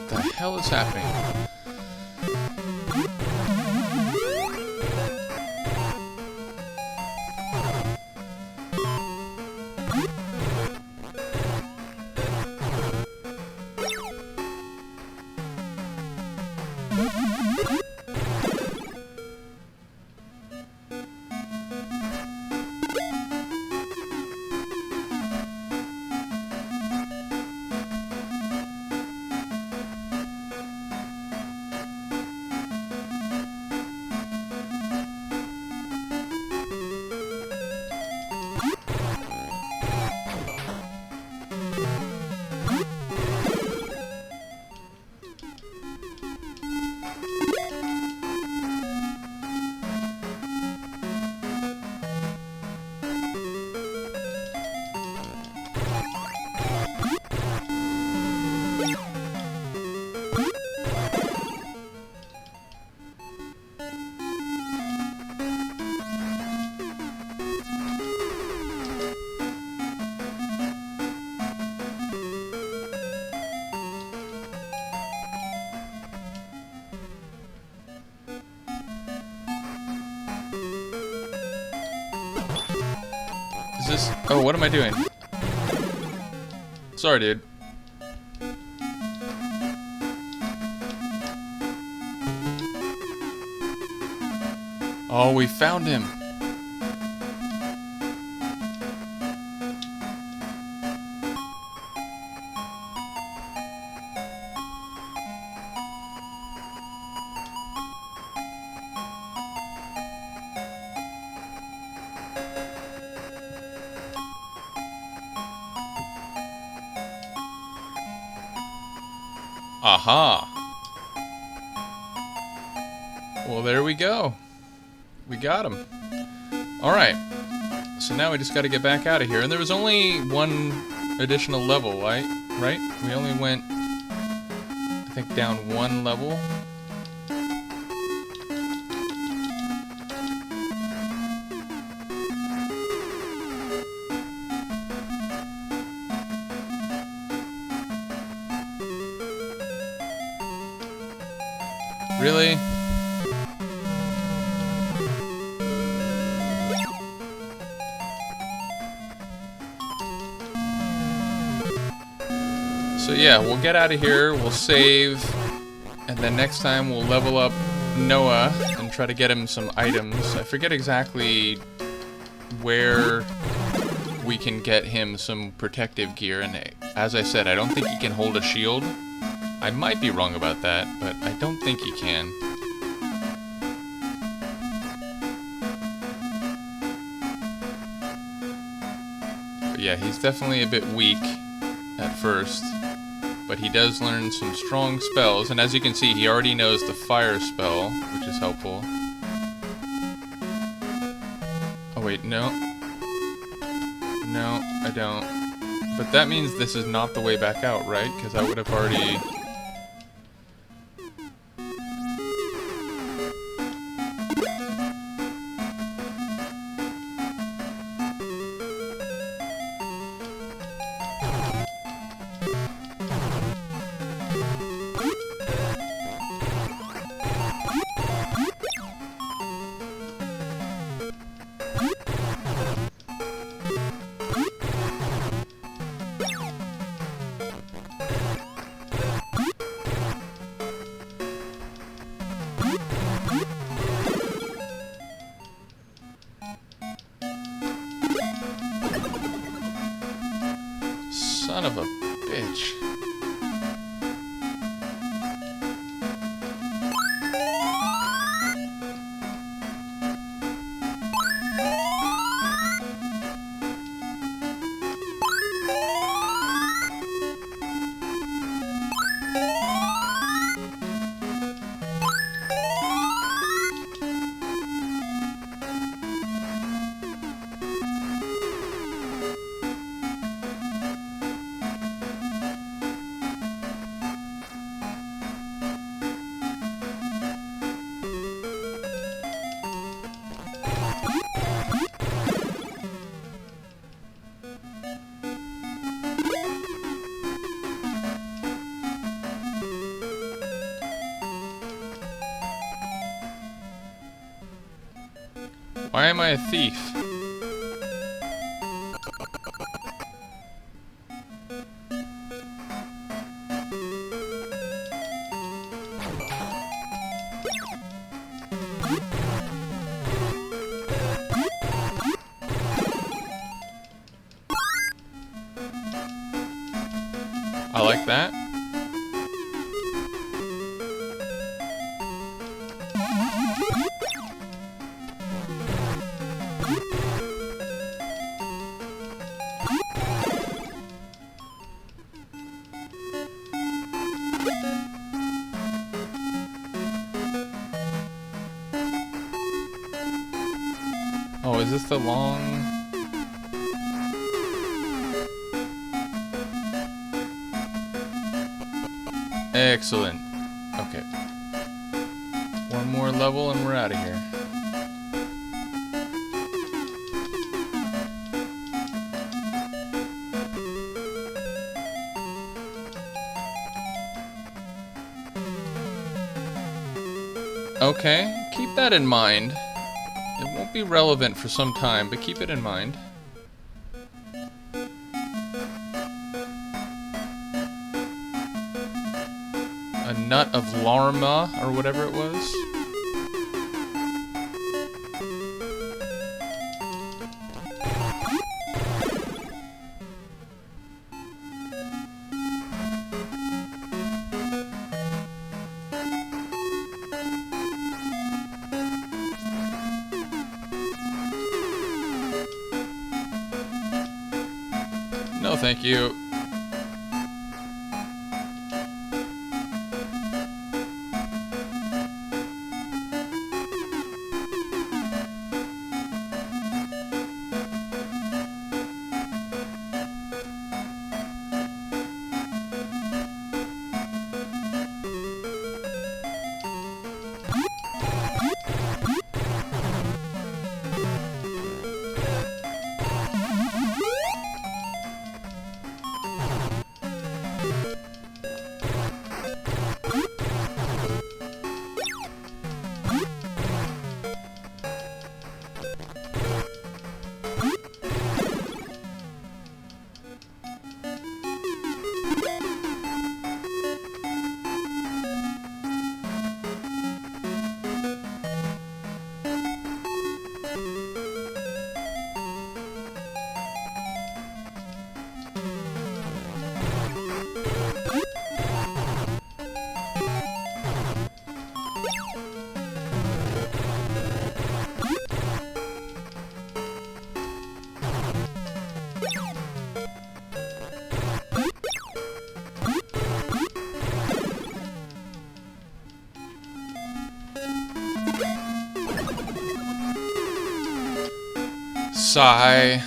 What the hell is happening? this... Oh, what am I doing? Sorry, dude. Oh, we found him. Aha! Well, there we go. We got him. Alright. So now we just gotta get back out of here. And there was only one additional level, right? We only went, I think, down one level. Really? So yeah, we'll get out of here, we'll save, and then next time we'll level up Noah and try to get him some items. I forget exactly where we can get him some protective gear, and as I said, I don't think he can hold a shield. I might be wrong about that, but I don't think he can. But yeah, he's definitely a bit weak at first, but he does learn some strong spells, and as you can see, he already knows the fire spell, which is helpful. Oh wait, no. No, I don't. But that means this is not the way back out, right? Because I would have already... Son of a bitch. Why am I a thief? I like that. Oh, is this the long... Excellent. Okay. One more level and we're out of here. Okay, keep that in mind. It won't be relevant for some time, but keep it in mind. Nut of Larma, or whatever it was. No, thank you. Sigh.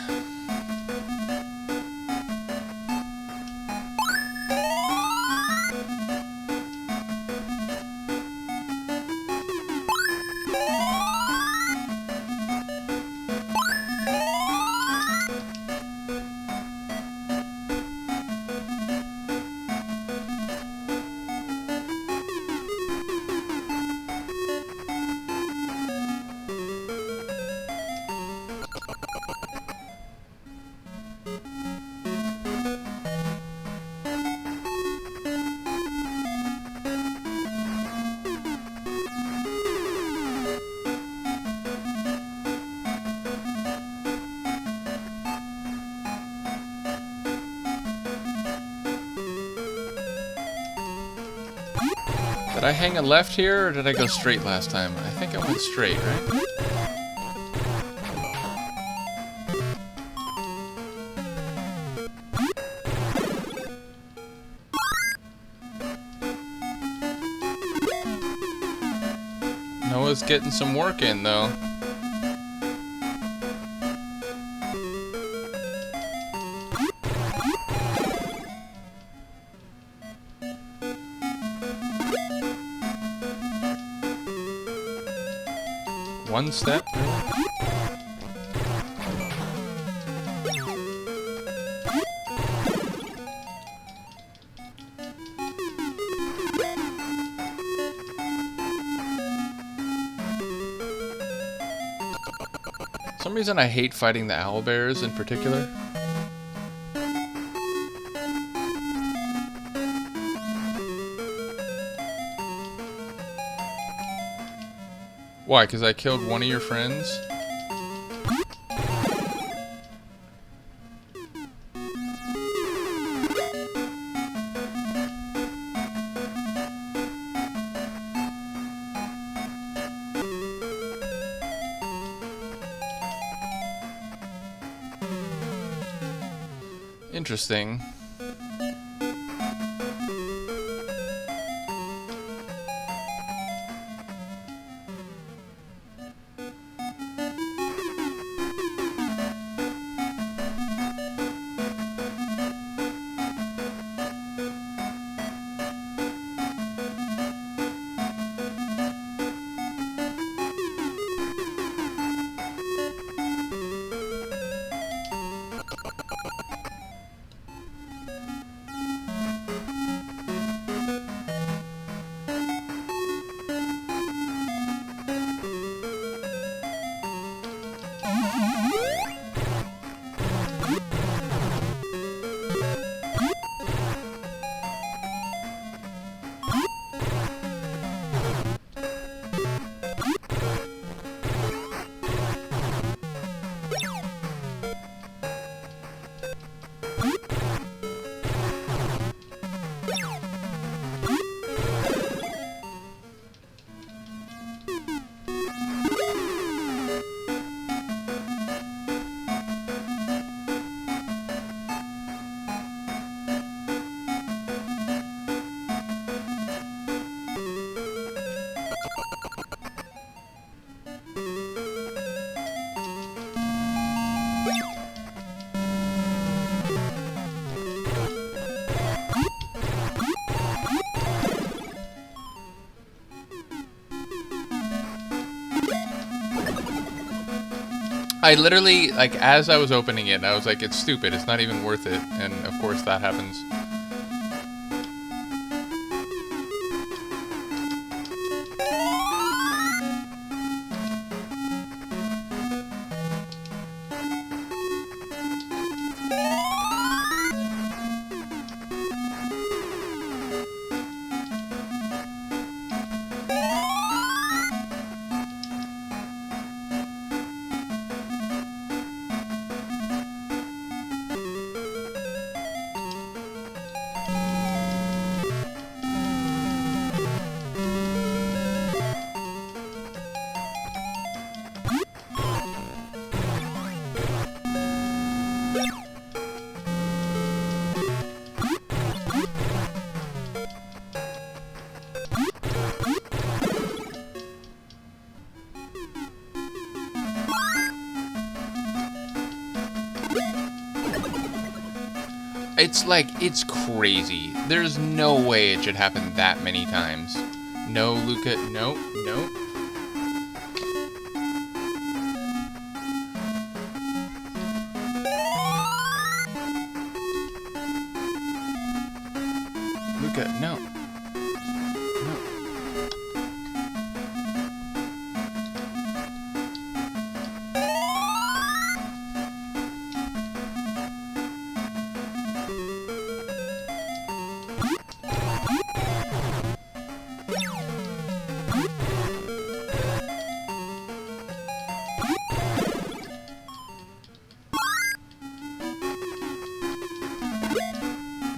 Did I hang a left here, or did I go straight last time? I think I went straight, right? Noah's getting some work in, though. One step. For some reason I hate fighting the owlbears in particular. Why? Because I killed one of your friends? Interesting. I literally, like, as I was opening it, I was like, it's stupid, it's not even worth it, and of course that happens. It's like, it's crazy. There's no way it should happen that many times. No, Luca, no, no. Luca, no. No.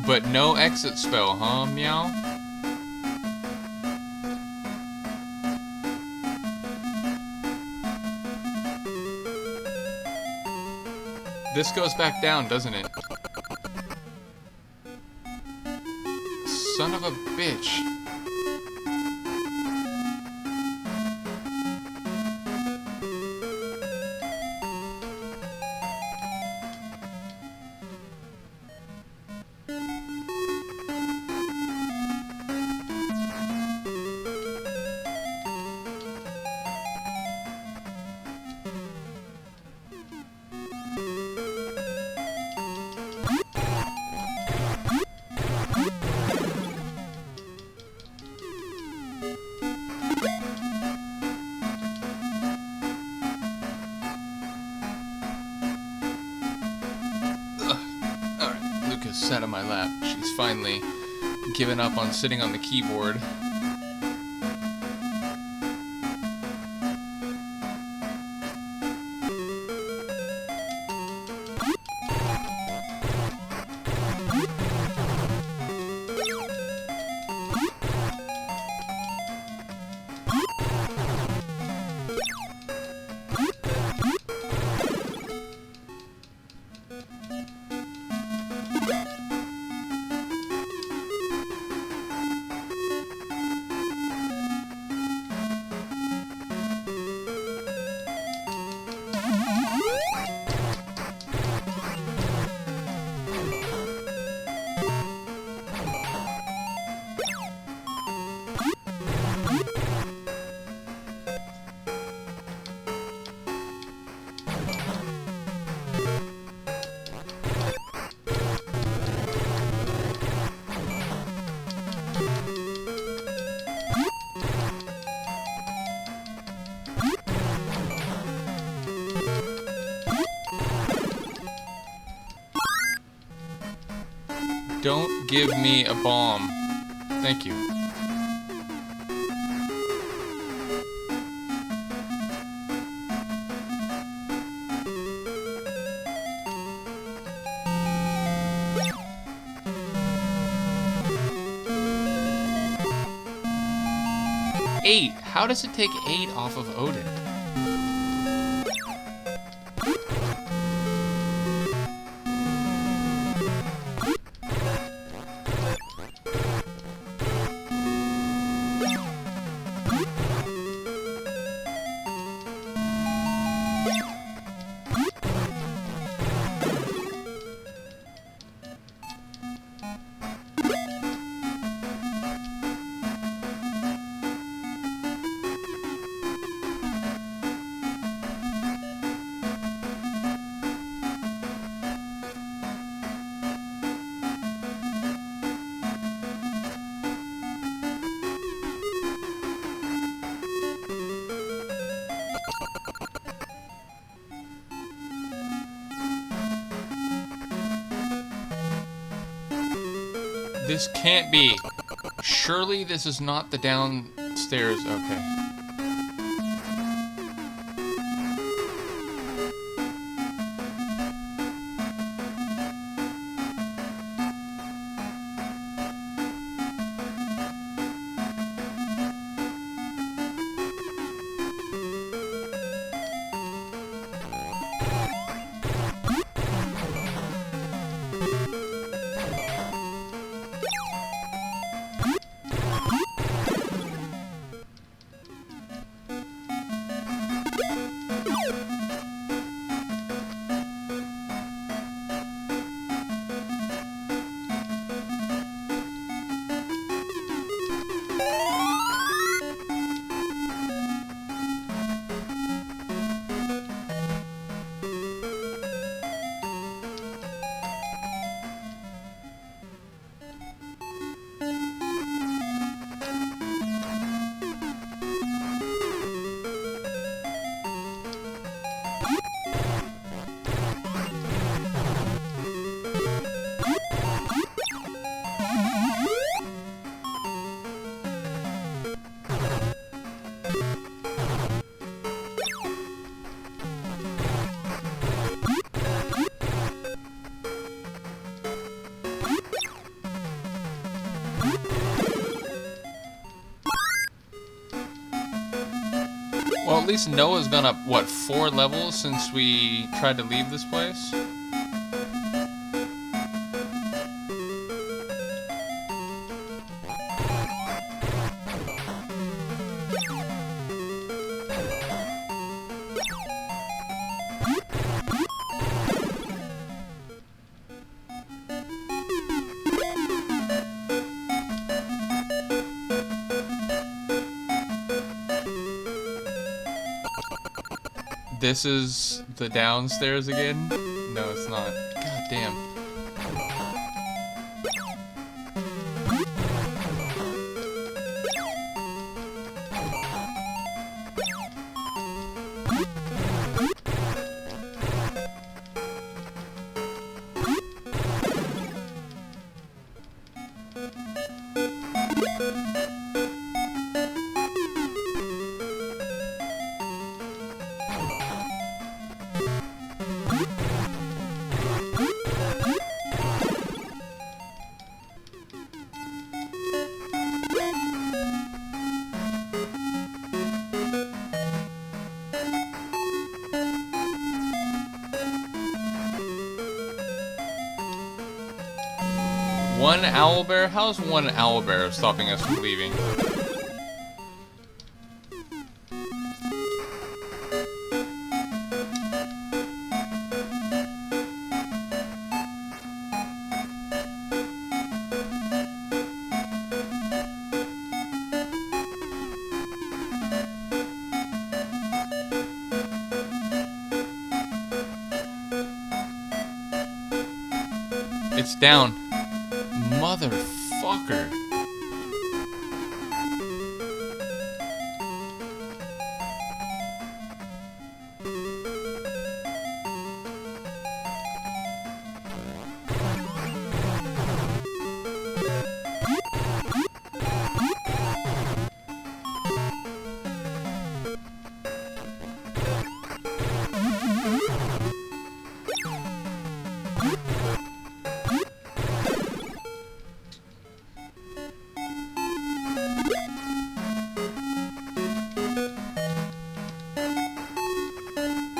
But no exit spell, huh, meow? This goes back down, doesn't it? Son of a bitch. Sat on my lap. She's finally given up on sitting on the keyboard. Don't give me a bomb. Thank you. Eight. How does it take 8 off of Odin? This can't be. Surely this is not the downstairs. Okay. Well, at least Noah's gone up, what, 4 levels since we tried to leave this place? This is the downstairs again? No, it's not. God damn. One owlbear? How's one owlbear stopping us from leaving? It's down. Motherfucker.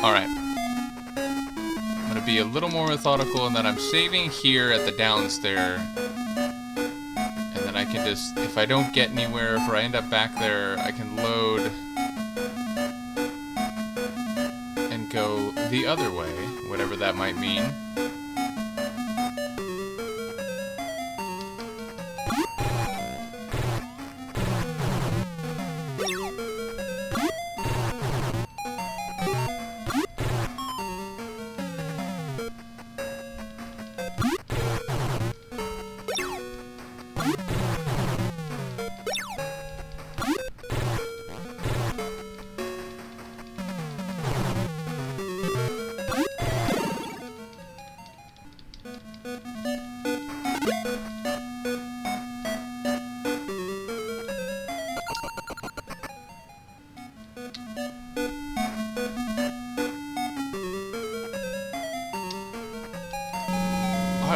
Alright. I'm gonna be a little more methodical in that I'm saving here at the downstairs. And then I can just, if I don't get anywhere, if I end up back there, I can load and go the other way, whatever that might mean.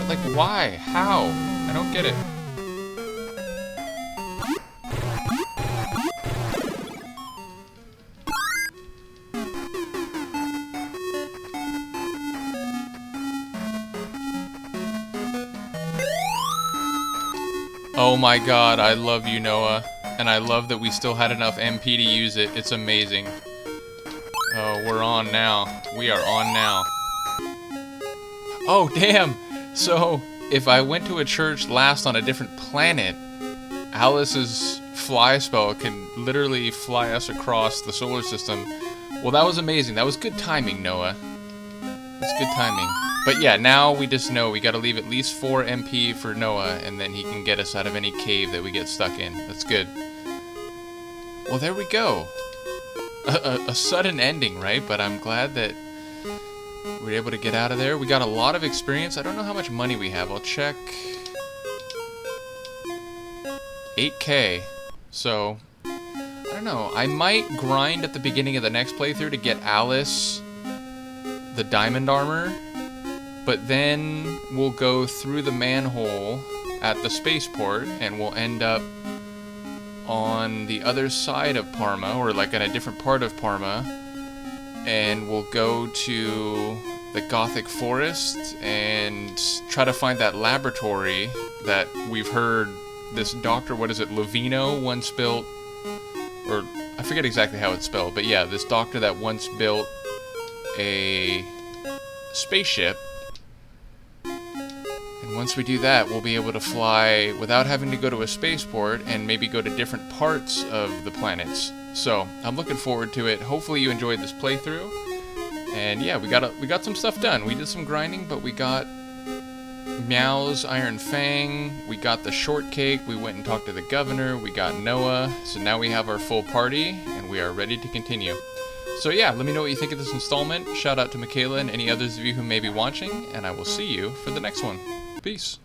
Like, why? How? I don't get it. Oh my god, I love you, Noah. And I love that we still had enough MP to use it. It's amazing. Oh, we're on now. We are on now. Oh, damn! So, if I went to a church last on a different planet, Alice's fly spell can literally fly us across the solar system. Well, that was amazing. That was good timing, Noah. That's good timing. But yeah, now we just know we gotta leave at least 4 MP for Noah, and then he can get us out of any cave that we get stuck in. That's good. Well, there we go. A sudden ending, right? But I'm glad that we were able to get out of there. We got a lot of experience. I don't know how much money we have. I'll check. 8K. So, I don't know. I might grind at the beginning of the next playthrough to get Alice the diamond armor. But then we'll go through the manhole at the spaceport and we'll end up on the other side of Parma, or like in a different part of Parma. And we'll go to the Gothic Forest and try to find that laboratory that we've heard this doctor, what is it, Lovino, once built, or I forget exactly how it's spelled, but yeah, this doctor that once built a spaceship. And once we do that, we'll be able to fly without having to go to a spaceport and maybe go to different parts of the planets. So, I'm looking forward to it. Hopefully you enjoyed this playthrough. And yeah, we got some stuff done. We did some grinding, but we got Meow's Iron Fang, we got the shortcake, we went and talked to the governor, we got Noah, so now we have our full party, and we are ready to continue. So yeah, let me know what you think of this installment. Shout out to Michaela and any others of you who may be watching, and I will see you for the next one. Peace.